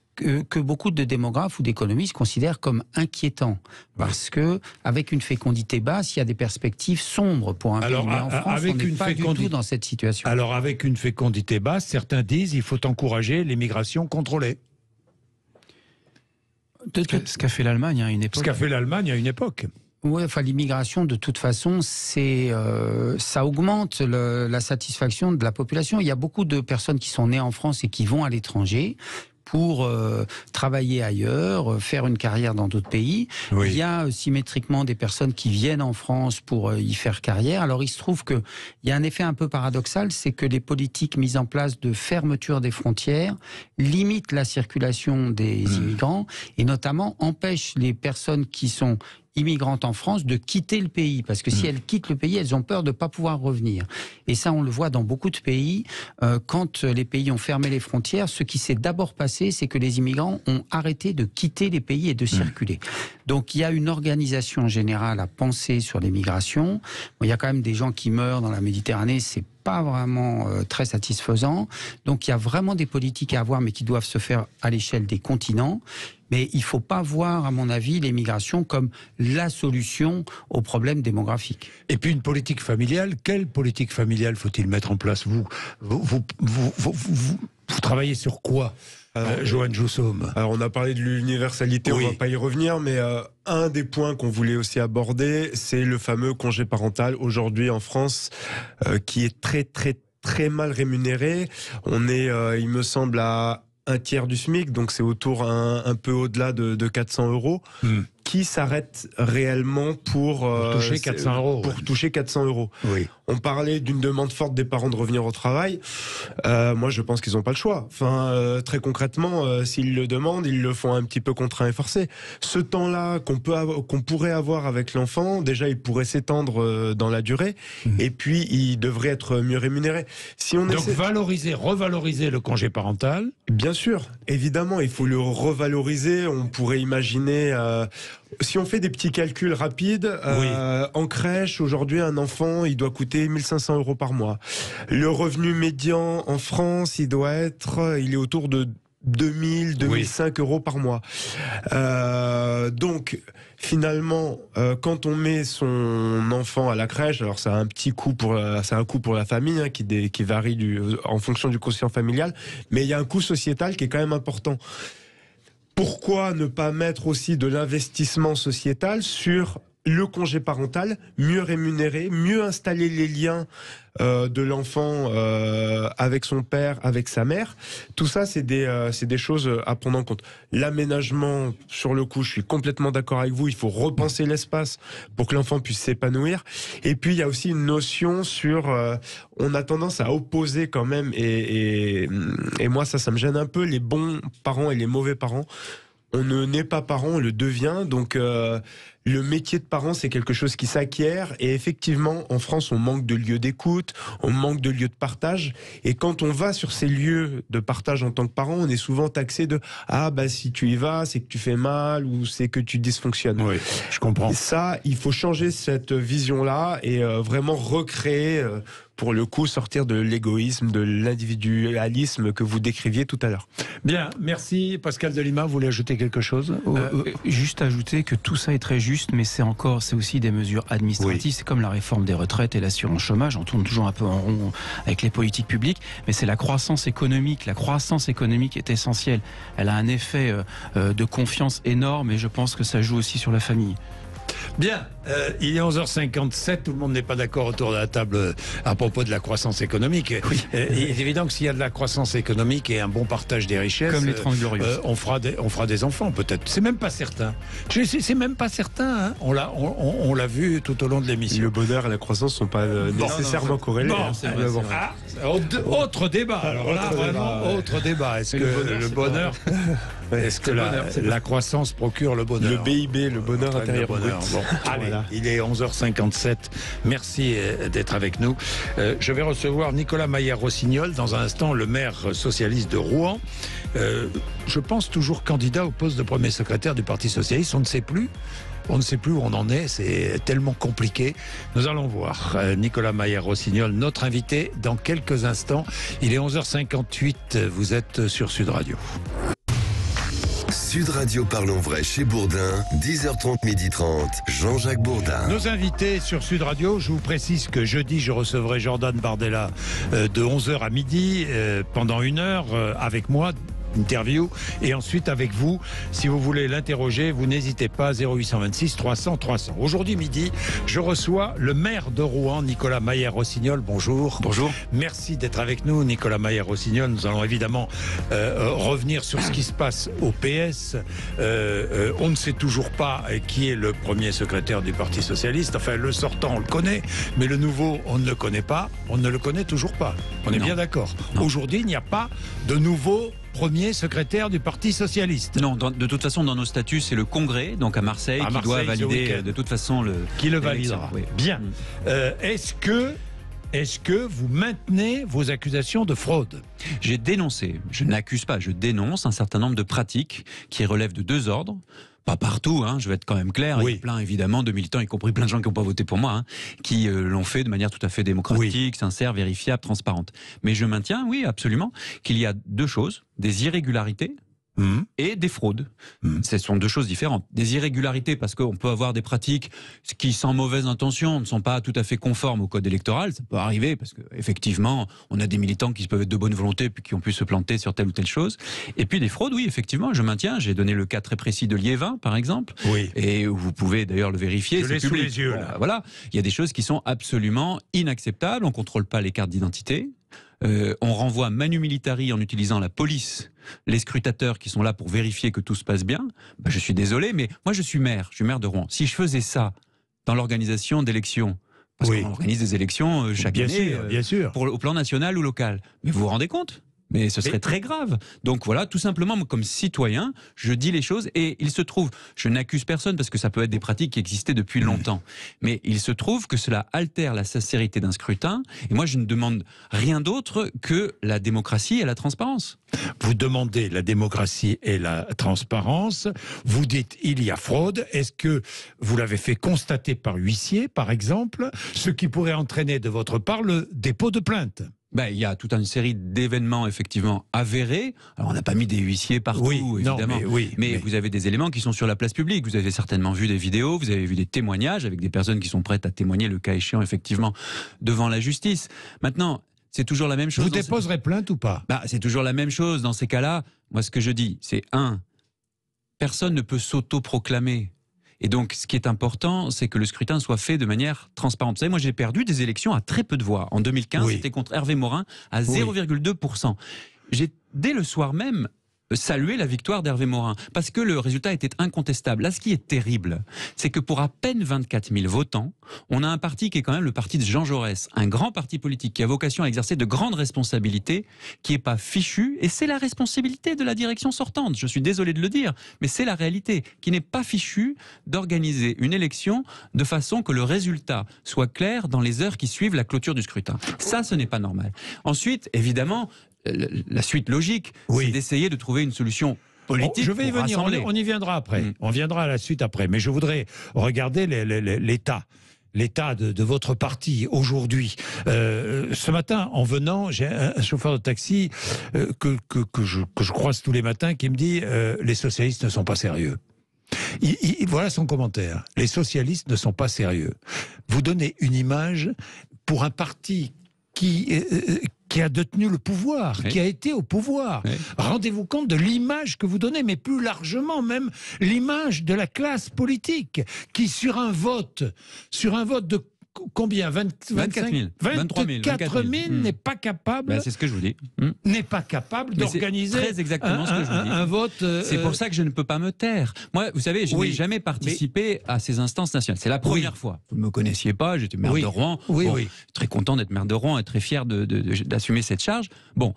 que beaucoup de démographes ou d'économistes considèrent comme inquiétant. Parce que, avec une fécondité basse, il y a des perspectives sombres pour un pays. Mais en France, on n'est pas du tout dans cette situation. Alors, avec une fécondité basse, certains disent qu'il faut encourager l'immigration contrôlée. Ce qu'a fait l'Allemagne à une époque. Ce qu'a fait l'Allemagne à une époque. Oui, enfin l'immigration, de toute façon, ça augmente la satisfaction de la population. Il y a beaucoup de personnes qui sont nées en France et qui vont à l'étranger pour travailler ailleurs, faire une carrière dans d'autres pays. Oui. Il y a symétriquement des personnes qui viennent en France pour y faire carrière. Alors il se trouve qu'il y a un effet un peu paradoxal, c'est que les politiques mises en place de fermeture des frontières limitent la circulation des immigrants et notamment empêchent les personnes qui sont immigrantes en France de quitter le pays, parce que si elles quittent le pays, elles ont peur de ne pas pouvoir revenir. Et ça, on le voit dans beaucoup de pays. Quand les pays ont fermé les frontières, ce qui s'est d'abord passé, c'est que les immigrants ont arrêté de quitter les pays et de circuler. Donc il y a une organisation générale à penser sur les migrations. Bon, il y a quand même des gens qui meurent dans la Méditerranée, c'est pas vraiment très satisfaisant. Donc il y a vraiment des politiques à avoir, mais qui doivent se faire à l'échelle des continents. Mais il ne faut pas voir, à mon avis, l'immigration comme la solution aux problèmes démographiques. Et puis une politique familiale, quelle politique familiale faut-il mettre en place ? Vous travaillez sur quoi, Johan Joussoum ? Alors on a parlé de l'universalité, oui. On ne va pas y revenir, mais un des points qu'on voulait aussi aborder, c'est le fameux congé parental, aujourd'hui en France, qui est très mal rémunéré. On est, il me semble, à un tiers du SMIC, donc c'est autour un peu au-delà de 400 €. Qui s'arrête réellement pour toucher 400 €. Pour toucher 400 €. Oui. On parlait d'une demande forte des parents de revenir au travail. Moi, je pense qu'ils n'ont pas le choix. Enfin, très concrètement, s'ils le demandent, ils le font un petit peu contraint et forcé. Ce temps-là qu'on pourrait avoir avec l'enfant, déjà, il pourrait s'étendre dans la durée. Et puis, il devrait être mieux rémunéré. Si on Donc, revaloriser le congé parental. Bien sûr, évidemment, il faut le revaloriser. On pourrait imaginer... si on fait des petits calculs rapides, en crèche, aujourd'hui, un enfant, il doit coûter 1 500 € par mois. Le revenu médian en France, il est autour de 2000, 2005 € par mois. Donc, finalement, quand on met son enfant à la crèche, alors c'est un coût pour la famille, hein, qui varie en fonction du quotient familial, mais il y a un coût sociétal qui est quand même important. Pourquoi ne pas mettre aussi de l'investissement sociétal sur le congé parental, mieux rémunéré, mieux installer les liens de l'enfant avec son père, avec sa mère. Tout ça, c'est des choses à prendre en compte. L'aménagement, sur le coup, je suis complètement d'accord avec vous, il faut repenser l'espace pour que l'enfant puisse s'épanouir. Et puis, il y a aussi une notion sur... on a tendance à opposer quand même, et moi, ça me gêne un peu, les bons parents et les mauvais parents. On ne naît pas parent, on le devient. Donc, le métier de parent, c'est quelque chose qui s'acquiert. Et effectivement, en France, on manque de lieux d'écoute, on manque de lieux de partage. Et quand on va sur ces lieux de partage en tant que parent, on est souvent taxé de « Ah, bah si tu y vas, c'est que tu fais mal ou c'est que tu dysfonctionnes. » Oui, je comprends. Et ça, il faut changer cette vision-là et vraiment recréer... pour le coup, sortir de l'égoïsme, de l'individualisme que vous décriviez tout à l'heure. Bien, merci. Pascal Delima, vous voulez ajouter quelque chose ? Juste ajouter que tout ça est très juste, mais c'est aussi des mesures administratives. Oui. C'est comme la réforme des retraites et l'assurance chômage. On tourne toujours un peu en rond avec les politiques publiques, mais c'est la croissance économique. La croissance économique est essentielle. Elle a un effet de confiance énorme et je pense que ça joue aussi sur la famille. Bien, il est 11h57, tout le monde n'est pas d'accord autour de la table à propos de la croissance économique. Oui. Il est évident que s'il y a de la croissance économique et un bon partage des richesses, comme les 30 Glorieuses, on fera des enfants peut-être. C'est même pas certain. C'est même pas certain. Hein. On l'a vu tout au long de l'émission. Le bonheur et la croissance sont pas nécessairement corrélés. Autre débat. Alors là, vraiment, autre débat. Est-ce que le bonheur Est-ce que la croissance procure le bonheur? Le BIB, le bonheur intérieur brut. Bon, allez, voilà. Il est 11h57. Merci d'être avec nous. Je vais recevoir Nicolas Maillère-Rossignol, dans un instant, le maire socialiste de Rouen. Je pense toujours candidat au poste de premier secrétaire du Parti socialiste. On ne sait plus. On ne sait plus où on en est, c'est tellement compliqué. Nous allons voir Nicolas Maillère-Rossignol, notre invité, dans quelques instants. Il est 11h58, vous êtes sur Sud Radio. Sud Radio Parlons Vrai chez Bourdin, 10h30, 12h30, Jean-Jacques Bourdin. Nos invités sur Sud Radio, je vous précise que jeudi, je recevrai Jordan Bardella de 11h à midi, pendant 1 heure, avec moi. Interview, et ensuite avec vous, si vous voulez l'interroger, vous n'hésitez pas, 0826 300 300. Aujourd'hui midi, je reçois le maire de Rouen, Nicolas Maillère-Rossignol. Bonjour. Bonjour. Merci d'être avec nous, Nicolas Maillère-Rossignol. Nous allons évidemment revenir sur ce qui se passe au PS. On ne sait toujours pas qui est le premier secrétaire du Parti socialiste. Enfin, le sortant, on le connaît, mais le nouveau, on ne le connaît pas. On ne le connaît toujours pas. On est bien d'accord. Aujourd'hui, il n'y a pas de nouveau premier secrétaire du Parti socialiste. Non, de toute façon, dans nos statuts, c'est le Congrès, donc à Marseille, qui doit valider de toute façon le... Qui le validera. Oui. Bien. Est-ce que vous maintenez vos accusations de fraude? J'ai dénoncé, je n'accuse pas, je dénonce un certain nombre de pratiques qui relèvent de 2 ordres. Pas partout, je vais être quand même clair. Oui. Il y a plein, évidemment, de militants, y compris plein de gens qui n'ont pas voté pour moi, qui l'ont fait de manière tout à fait démocratique, sincère, vérifiable, transparente. Mais je maintiens, oui, absolument, qu'il y a 2 choses, des irrégularités et des fraudes. Ce sont 2 choses différentes. Des irrégularités parce qu'on peut avoir des pratiques qui, sans mauvaise intention, ne sont pas tout à fait conformes au code électoral. Ça peut arriver parce qu'effectivement, on a des militants qui peuvent être de bonne volonté puis qui ont pu se planter sur telle ou telle chose. Et puis des fraudes, oui, effectivement, je maintiens. J'ai donné le cas très précis de Liévin, par exemple. Oui. Et vous pouvez d'ailleurs le vérifier. Je l'ai sous les yeux, là. Voilà. Il y a des choses qui sont absolument inacceptables. On ne contrôle pas les cartes d'identité. On renvoie manu militari en utilisant la police, les scrutateurs qui sont là pour vérifier que tout se passe bien. Je suis désolé, mais moi je suis maire de Rouen. Si je faisais ça dans l'organisation d'élections, parce qu'on organise des élections chaque année, bien sûr. Au plan national ou local, mais vous vous rendez compte ? Mais ce serait très grave. Donc voilà, tout simplement, comme citoyen, je dis les choses et il se trouve, je n'accuse personne parce que ça peut être des pratiques qui existaient depuis longtemps, mais il se trouve que cela altère la sincérité d'un scrutin et moi je ne demande rien d'autre que la démocratie et la transparence. Vous demandez la démocratie et la transparence, vous dites il y a fraude, est-ce que vous l'avez fait constater par huissier, par exemple, ce qui pourrait entraîner de votre part le dépôt de plainte? Il y a toute une série d'événements effectivement avérés. Alors on n'a pas mis des huissiers partout, évidemment. Mais vous avez des éléments qui sont sur la place publique. Vous avez certainement vu des vidéos, vous avez vu des témoignages avec des personnes qui sont prêtes à témoigner, le cas échéant, effectivement, devant la justice. Maintenant, c'est toujours la même chose. Vous déposerez plainte ou pas? C'est toujours la même chose dans ces cas-là. Moi, ce que je dis, c'est personne ne peut s'auto-proclamer. Et donc, ce qui est important, c'est que le scrutin soit fait de manière transparente. Vous savez, moi, j'ai perdu des élections à très peu de voix. En 2015, c'était contre Hervé Morin à 0,2%. J'ai, dès le soir même, salué la victoire d'Hervé Morin, parce que le résultat était incontestable. Là, ce qui est terrible, c'est que pour à peine 24 000 votants, on a un parti qui est quand même le parti de Jean Jaurès, un grand parti politique qui a vocation à exercer de grandes responsabilités, qui n'est pas fichu, et c'est la responsabilité de la direction sortante, je suis désolé de le dire, mais c'est la réalité, qui n'est pas fichu d'organiser une élection de façon que le résultat soit clair dans les heures qui suivent la clôture du scrutin. Ça, ce n'est pas normal. Ensuite, évidemment, la suite logique, c'est d'essayer de trouver une solution politique. Je vais y venir, on y viendra après. On viendra à la suite après. Mais je voudrais regarder l'état de votre parti aujourd'hui. Ce matin, en venant, j'ai un chauffeur de taxi que je croise tous les matins qui me dit les socialistes ne sont pas sérieux. Voilà son commentaire. Les socialistes ne sont pas sérieux. Vous donnez une image pour un parti qui a détenu le pouvoir, qui a été au pouvoir. Rendez-vous compte de l'image que vous donnez, mais plus largement même l'image de la classe politique, qui sur un vote combien 24 000. 24 000 n'est pas capable. C'est ce que je vous dis. N'est pas capable d'organiser très exactement ce que je vous dis. Un vote. C'est pour ça que je ne peux pas me taire. Moi, vous savez, je n'ai jamais participé à ces instances nationales. C'est la première fois. Vous ne me connaissiez pas, j'étais maire de Rouen. Très content d'être maire de Rouen et très fier d'assumer cette charge. Bon.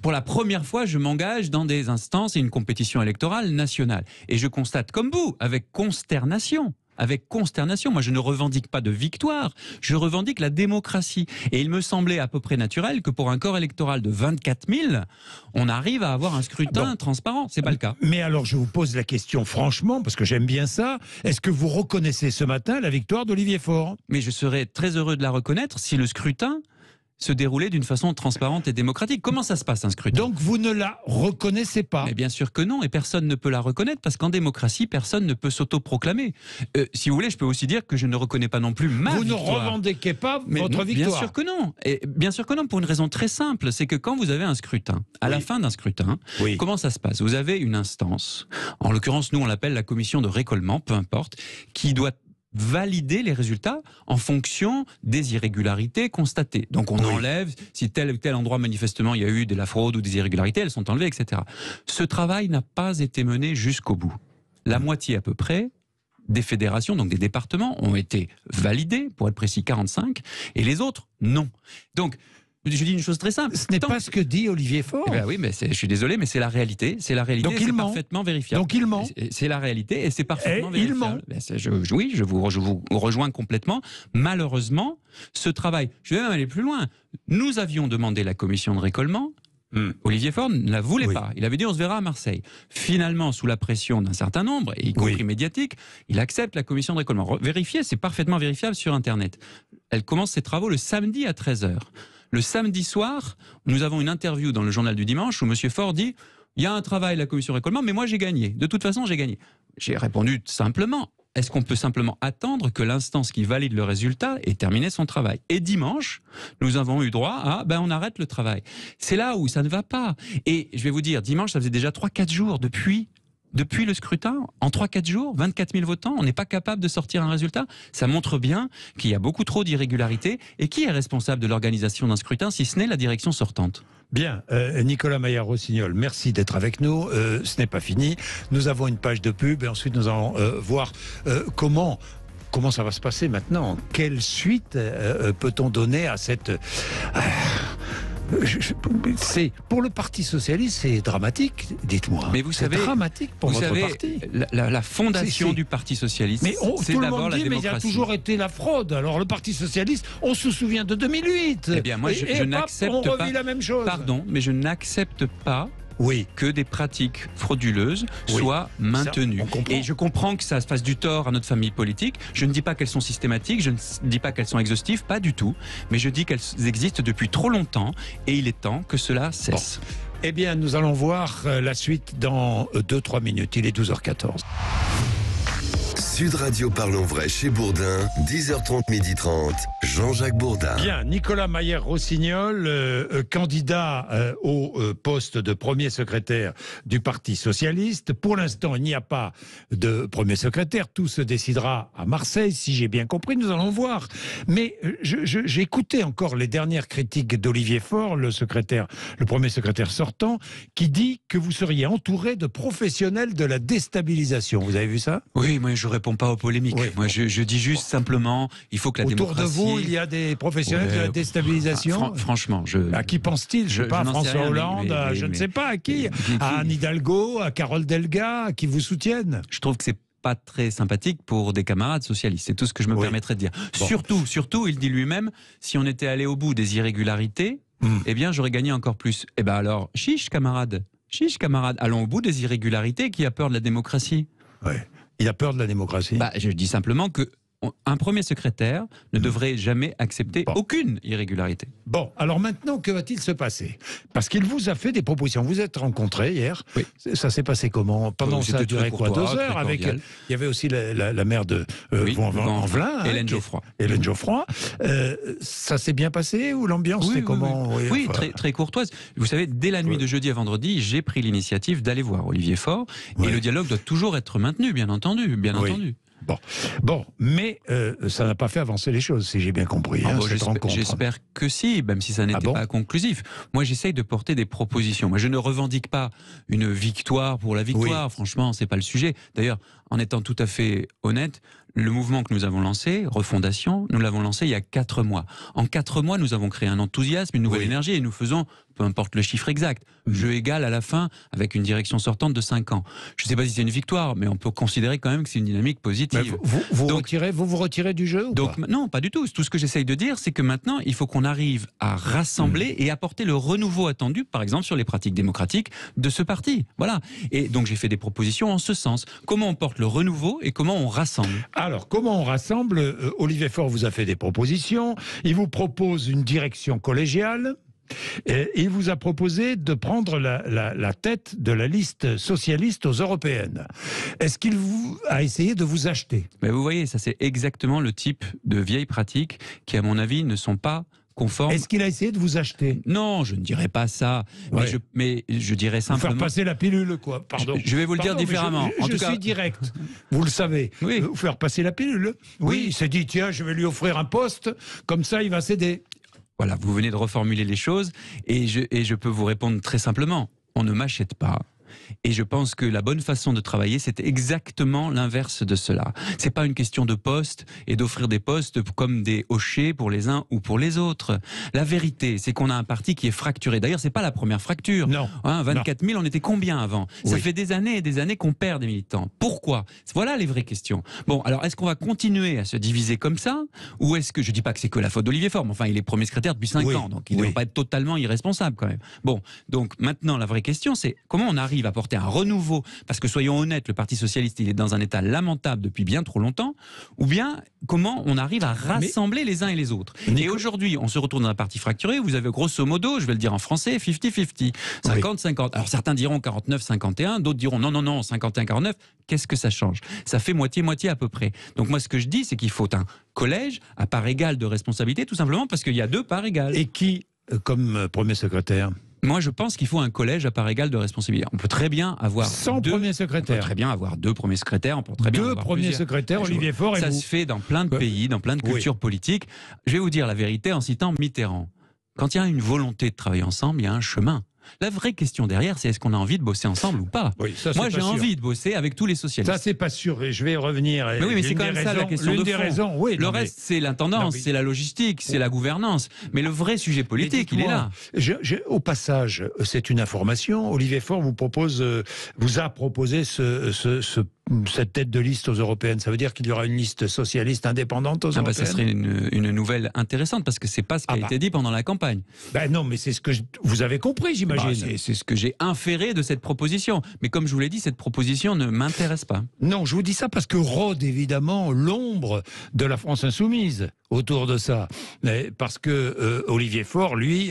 Pour la première fois, je m'engage dans des instances et une compétition électorale nationale. Et je constate, comme vous, avec consternation. Moi, je ne revendique pas de victoire, je revendique la démocratie. Et il me semblait à peu près naturel que pour un corps électoral de 24 000, on arrive à avoir un scrutin transparent. C'est pas le cas. Mais alors, je vous pose la question franchement, parce que j'aime bien ça. Est-ce que vous reconnaissez ce matin la victoire d'Olivier Faure? Mais je serais très heureux de la reconnaître si le scrutin se dérouler d'une façon transparente et démocratique. Comment ça se passe un scrutin? Donc vous ne la reconnaissez pas? Mais bien sûr que non, et personne ne peut la reconnaître, parce qu'en démocratie, personne ne peut s'autoproclamer. Si vous voulez, je peux aussi dire que je ne reconnais pas non plus ma victoire. Vous ne revendiquez pas votre victoire? Bien sûr que non. Et bien sûr que non, pour une raison très simple, c'est que quand vous avez un scrutin, à la fin d'un scrutin, comment ça se passe? Vous avez une instance, en l'occurrence, nous on l'appelle la commission de récolement, peu importe, qui doit valider les résultats en fonction des irrégularités constatées. Donc on enlève, si tel ou tel endroit manifestement il y a eu de la fraude ou des irrégularités, elles sont enlevées, etc. Ce travail n'a pas été mené jusqu'au bout. La moitié à peu près des fédérations, donc des départements, ont été validés, pour être précis 45, et les autres non. Donc je dis une chose très simple. Ce n'est pas ce que dit Olivier Faure. Oui, mais je suis désolé, mais c'est la réalité. C'est la réalité. Donc il ment. Parfaitement vérifiable. Donc il ment. C'est la réalité et c'est parfaitement vérifiable. Il ment. Oui, je vous rejoins complètement. Malheureusement, ce travail, je vais même aller plus loin. Nous avions demandé la commission de récolement. Olivier Faure ne la voulait pas. Il avait dit on se verra à Marseille. Finalement, sous la pression d'un certain nombre, y compris médiatique, il accepte la commission de récolement. Vérifiez, c'est parfaitement vérifiable sur Internet. Elle commence ses travaux le samedi à 13h. Le samedi soir, nous avons une interview dans le journal du dimanche où M. Faure dit « Il y a un travail, la commission récolement, mais moi j'ai gagné. De toute façon, j'ai gagné. » J'ai répondu simplement « Est-ce qu'on peut simplement attendre que l'instance qui valide le résultat ait terminé son travail ?» Et dimanche, nous avons eu droit à « on arrête le travail ». C'est là où ça ne va pas. Et je vais vous dire, dimanche, ça faisait déjà 3-4 jours depuis le scrutin, en 3-4 jours, 24 000 votants, on n'est pas capable de sortir un résultat. Ça montre bien qu'il y a beaucoup trop d'irrégularités. Et qui est responsable de l'organisation d'un scrutin, si ce n'est la direction sortante? Bien, Nicolas Maillard-Rossignol, merci d'être avec nous. Ce n'est pas fini. Nous avons une page de pub et ensuite nous allons voir comment ça va se passer maintenant. Quelle suite peut-on donner à cette... pour le Parti Socialiste, c'est dramatique, dites-moi. Mais vous savez, dramatique pour votre parti. La fondation du Parti Socialiste, c'est d'abord la démocratie. Mais il y a toujours été la fraude. Alors le Parti Socialiste, on se souvient de 2008. Eh bien, moi, je n'accepte pas. La même chose. Pardon, mais je n'accepte pas que des pratiques frauduleuses soient maintenues. Et je comprends que ça se fasse du tort à notre famille politique. Je ne dis pas qu'elles sont systématiques, je ne dis pas qu'elles sont exhaustives, pas du tout. Mais je dis qu'elles existent depuis trop longtemps et il est temps que cela cesse. Bon. Eh bien, nous allons voir la suite dans 2-3 minutes. Il est 12h14. Sud Radio Parlons Vrai chez Bourdin, 10h30, 12h30, Jean-Jacques Bourdin. Bien, Nicolas Maillard-Rossignol, candidat au poste de premier secrétaire du Parti Socialiste. Pour l'instant, il n'y a pas de premier secrétaire. Tout se décidera à Marseille, si j'ai bien compris. Nous allons voir. Mais j'ai écouté encore les dernières critiques d'Olivier Faure, le premier secrétaire sortant, qui dit que vous seriez entouré de professionnels de la déstabilisation. Vous avez vu ça? Oui, moi je réponds pas aux polémiques. Oui, moi, je dis juste simplement, il faut que la démocratie... Autour de vous, il y a des professionnels de la déstabilisation. Franchement, à qui pense-t-il? Je ne sais pas, à François Hollande, je ne sais pas à qui. À Anne Hidalgo, à Carole Delga, qui vous soutiennent. Je trouve que c'est pas très sympathique pour des camarades socialistes. C'est tout ce que je me permettrais de dire. Bon. Surtout, il dit lui-même, si on était allé au bout des irrégularités, eh bien, j'aurais gagné encore plus. Eh bien alors, chiche, camarades. Allons au bout des irrégularités. Qui a peur de la démocratie? Il a peur de la démocratie? Je dis simplement que un premier secrétaire ne devrait jamais accepter aucune irrégularité. Bon, alors maintenant, que va-t-il se passer? Parce qu'il vous a fait des propositions. Vous êtes rencontrés hier. Oui. Ça s'est passé comment? Pendant ça a duré quoi? 2 heures avec. Il y avait aussi la maire de Vaux-en-Velin, Hélène Geoffroy. Hélène Geoffroy. Ça s'est bien passé ou l'ambiance c'est comment? Oui, très courtoise. Vous savez, dès la nuit de jeudi à vendredi, j'ai pris l'initiative d'aller voir Olivier Faure. Et le dialogue doit toujours être maintenu, bien entendu. Bon, mais ça n'a pas fait avancer les choses, si j'ai bien compris. J'espère que si, même si ça n'était pas conclusif. Moi, j'essaye de porter des propositions. Moi, je ne revendique pas une victoire pour la victoire. Franchement, c'est pas le sujet. D'ailleurs, en étant tout à fait honnête, le mouvement que nous avons lancé, Refondation, nous l'avons lancé il y a 4 mois. En 4 mois, nous avons créé un enthousiasme, une nouvelle énergie, et nous faisons, peu importe le chiffre exact, jeu égal à la fin, avec une direction sortante de 5 ans. Je ne sais pas si c'est une victoire, mais on peut considérer quand même que c'est une dynamique positive. Vous vous retirez du jeu ou pas ? Non, pas du tout. Tout ce que j'essaye de dire, c'est que maintenant, il faut qu'on arrive à rassembler et apporter le renouveau attendu, par exemple, sur les pratiques démocratiques de ce parti. Voilà. Et donc, j'ai fait des propositions en ce sens. Comment on porte le renouveau et comment on rassemble ? Alors, comment on rassemble ? Olivier Faure vous a fait des propositions. Il vous propose une direction collégiale. Et il vous a proposé de prendre la tête de la liste socialiste aux européennes. Est-ce qu'il a essayé de vous acheter ? Mais vous voyez, ça c'est exactement le type de vieilles pratiques qui, à mon avis, ne sont pas conformes. Est-ce qu'il a essayé de vous acheter ? Non, je ne dirais pas ça. Mais je dirais simplement... Vous faire passer la pilule, quoi. Pardon. Je vais vous le dire différemment. Je suis direct. Vous le savez. Vous faire passer la pilule. Oui, il s'est dit, tiens, je vais lui offrir un poste, comme ça il va céder. Voilà, vous venez de reformuler les choses et je peux vous répondre très simplement. On ne m'achète pas. Et je pense que la bonne façon de travailler, c'est exactement l'inverse de cela. C'est pas une question de poste et d'offrir des postes comme des hochets pour les uns ou pour les autres. La vérité, c'est qu'on a un parti qui est fracturé. D'ailleurs, c'est pas la première fracture. Non. 24 000, on était combien avant ? Ça fait des années et des années qu'on perd des militants. Pourquoi ? Voilà les vraies questions. Bon, alors est-ce qu'on va continuer à se diviser comme ça ? Ou est-ce que, je dis pas que c'est que la faute d'Olivier Faure, mais enfin, il est premier secrétaire depuis 5 ans, donc il ne doit pas être totalement irresponsable quand même. Bon, donc maintenant, la vraie question, c'est comment on arrive à porter un renouveau, parce que soyons honnêtes, le Parti Socialiste, il est dans un état lamentable depuis bien trop longtemps, ou bien comment on arrive à rassembler les uns et les autres. Et aujourd'hui, on se retrouve dans un parti fracturé, vous avez grosso modo, je vais le dire en français, 50-50, 50-50. Alors certains diront 49-51, d'autres diront non, 51-49, qu'est-ce que ça change ? Ça fait moitié-moitié à peu près. Donc moi, ce que je dis, c'est qu'il faut un collège à part égale de responsabilité, tout simplement parce qu'il y a 2 parts égales. Et qui, comme premier secrétaire ? Moi, je pense qu'il faut un collège à part égale de responsabilité. On peut très bien avoir 2 premiers secrétaires. On peut très bien avoir 2 premiers secrétaires. On peut très bien 2 avoir premiers secrétaires, Olivier Faure et vous. Ça se fait dans plein de pays, dans plein de cultures politiques. Je vais vous dire la vérité en citant Mitterrand. Quand il y a une volonté de travailler ensemble, il y a un chemin. La vraie question derrière, c'est est-ce qu'on a envie de bosser ensemble ou pas ? Moi, j'ai envie de bosser avec tous les socialistes. Ça, c'est pas sûr. Et je vais y revenir. Mais oui, mais c'est quand même ça la question de fond. Le reste, c'est l'intendance, c'est la logistique, c'est la gouvernance. Mais le vrai sujet politique, il est là. Au passage, c'est une information. Olivier Faure vous a proposé cette tête de liste aux européennes. Ça veut dire qu'il y aura une liste socialiste indépendante aux européennes. Ça serait une nouvelle intéressante parce que c'est pas ce qui a été dit pendant la campagne. Non, mais c'est ce que vous avez compris, j'imagine. C'est ce que j'ai inféré de cette proposition. Mais comme je vous l'ai dit, cette proposition ne m'intéresse pas. Non, je vous dis ça parce que rôde évidemment l'ombre de la France insoumise autour de ça. Parce que Olivier Faure, lui,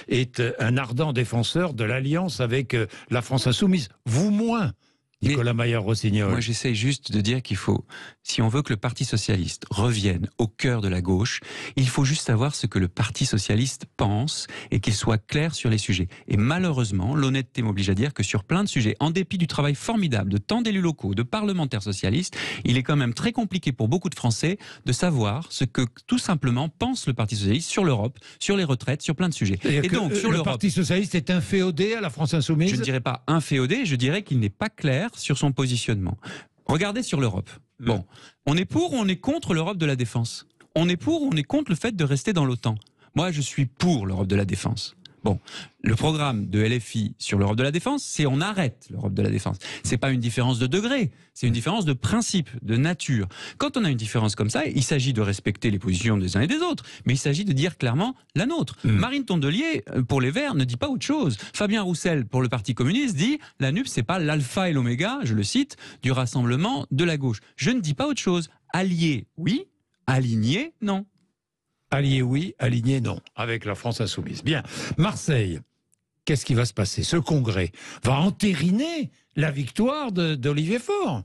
est un ardent défenseur de l'alliance avec la France insoumise. Vous moins. Nicolas Mayer-Rossignol. Moi, j'essaie juste de dire qu'il faut, si on veut que le Parti Socialiste revienne au cœur de la gauche, il faut juste savoir ce que le Parti Socialiste pense et qu'il soit clair sur les sujets. Et malheureusement, l'honnêteté m'oblige à dire que sur plein de sujets, en dépit du travail formidable de tant d'élus locaux, de parlementaires socialistes, il est quand même très compliqué pour beaucoup de Français de savoir ce que tout simplement pense le Parti Socialiste sur l'Europe, sur les retraites, sur plein de sujets. Et donc, sur le Parti Socialiste est inféodé à la France insoumise ? Je ne dirais pas inféodé, je dirais qu'il n'est pas clair sur son positionnement. Regardez sur l'Europe. Bon, on est pour ou on est contre l'Europe de la défense ? On est pour ou on est contre le fait de rester dans l'OTAN ? Moi, je suis pour l'Europe de la défense. Bon, le programme de LFI sur l'Europe de la défense, c'est on arrête l'Europe de la défense. C'est pas une différence de degré, c'est une différence de principe, de nature. Quand on a une différence comme ça, il s'agit de respecter les positions des uns et des autres, mais il s'agit de dire clairement la nôtre. Marine Tondelier, pour les Verts, ne dit pas autre chose. Fabien Roussel, pour le Parti communiste, dit la NUP, c'est pas l'alpha et l'oméga, je le cite, du rassemblement de la gauche. Je ne dis pas autre chose. Allié, oui. Aligné, non. Allié oui, aligné non, avec la France insoumise. Bien, Marseille, qu'est-ce qui va se passer ? Ce congrès va entériner la victoire d'Olivier Faure.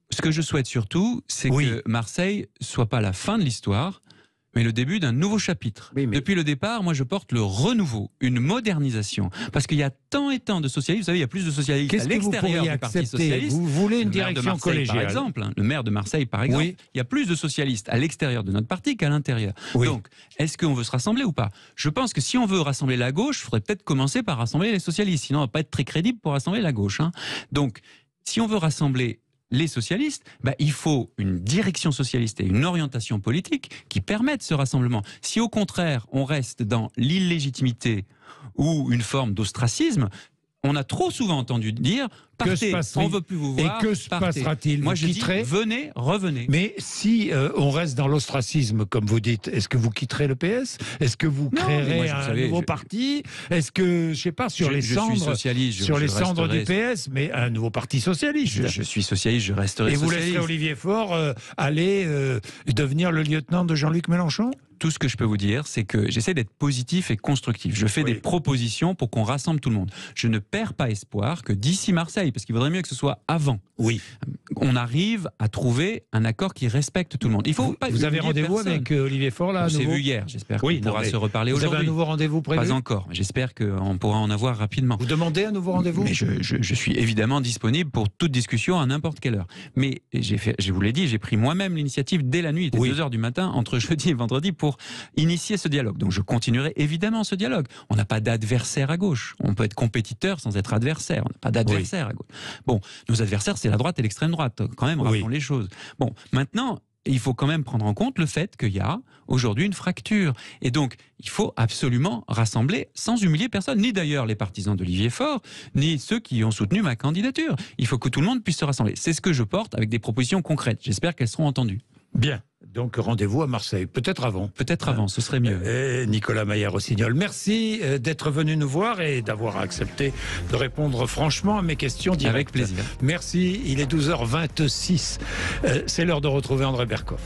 Ce que je souhaite surtout, c'est que Marseille soit pas la fin de l'histoire, mais le début d'un nouveau chapitre. Oui, mais... Depuis le départ, moi je porte le renouveau, une modernisation. Parce qu'il y a tant et tant de socialistes, vous savez, il y a plus de socialistes à l'extérieur du Parti socialiste. Vous voulez une direction collégiale. Par exemple, le maire de Marseille, par exemple, oui. Il y a plus de socialistes à l'extérieur de notre parti qu'à l'intérieur. Oui. Donc, est-ce qu'on veut se rassembler ou pas? Je pense que si on veut rassembler la gauche, il faudrait peut-être commencer par rassembler les socialistes. Sinon, on ne va pas être très crédible pour rassembler la gauche. Hein. Donc, si on veut rassembler les socialistes, il faut une direction socialiste et une orientation politique qui permettent ce rassemblement. Si au contraire, on reste dans l'illégitimité ou une forme d'ostracisme, on a trop souvent entendu dire « partez, on ne veut plus vous voir ». Et que se passera-t-il? Moi, je dis « venez, revenez ». Mais si on reste dans l'ostracisme, comme vous dites, est-ce que vous quitterez le PS? Est-ce que vous créerez un nouveau parti? Est-ce que, je ne sais pas, sur les cendres du PS, mais un nouveau parti socialiste? Je suis socialiste, je resterai socialiste. Et vous laisserez Olivier Faure aller devenir le lieutenant de Jean-Luc Mélenchon? Tout ce que je peux vous dire, c'est que j'essaie d'être positif et constructif. Je fais des propositions pour qu'on rassemble tout le monde. Je ne perds pas espoir que d'ici Marseille, parce qu'il vaudrait mieux que ce soit avant, on arrive à trouver un accord qui respecte tout le monde. Il faut vous avez rendez-vous avec Olivier Faure là? On s'est vu hier, j'espère qu'on pourra se reparler aujourd'hui. Vous avez un nouveau rendez-vous prévu? Pas encore, mais j'espère qu'on pourra en avoir rapidement. Vous demandez un nouveau rendez-vous? Mais je suis évidemment disponible pour toute discussion à n'importe quelle heure. Mais je vous l'ai dit, j'ai pris moi-même l'initiative dès la nuit, il était 2h du matin, entre jeudi et vendredi, pour initier ce dialogue. Donc je continuerai évidemment ce dialogue. On n'a pas d'adversaire à gauche. On peut être compétiteur sans être adversaire. On n'a pas d'adversaire à gauche. Bon, nos adversaires, c'est la droite et l'extrême droite. Quand même, rappelons les choses. Bon, maintenant, il faut quand même prendre en compte le fait qu'il y a aujourd'hui une fracture. Et donc, il faut absolument rassembler sans humilier personne, ni d'ailleurs les partisans d'Olivier Faure, ni ceux qui ont soutenu ma candidature. Il faut que tout le monde puisse se rassembler. C'est ce que je porte avec des propositions concrètes. J'espère qu'elles seront entendues. Bien. Donc rendez-vous à Marseille, peut-être avant. Peut-être avant, ce serait mieux. Nicolas Maillard-Rossignol, merci d'être venu nous voir et d'avoir accepté de répondre franchement à mes questions directes. Avec plaisir. Merci, il est 12h26. C'est l'heure de retrouver André Berkoff.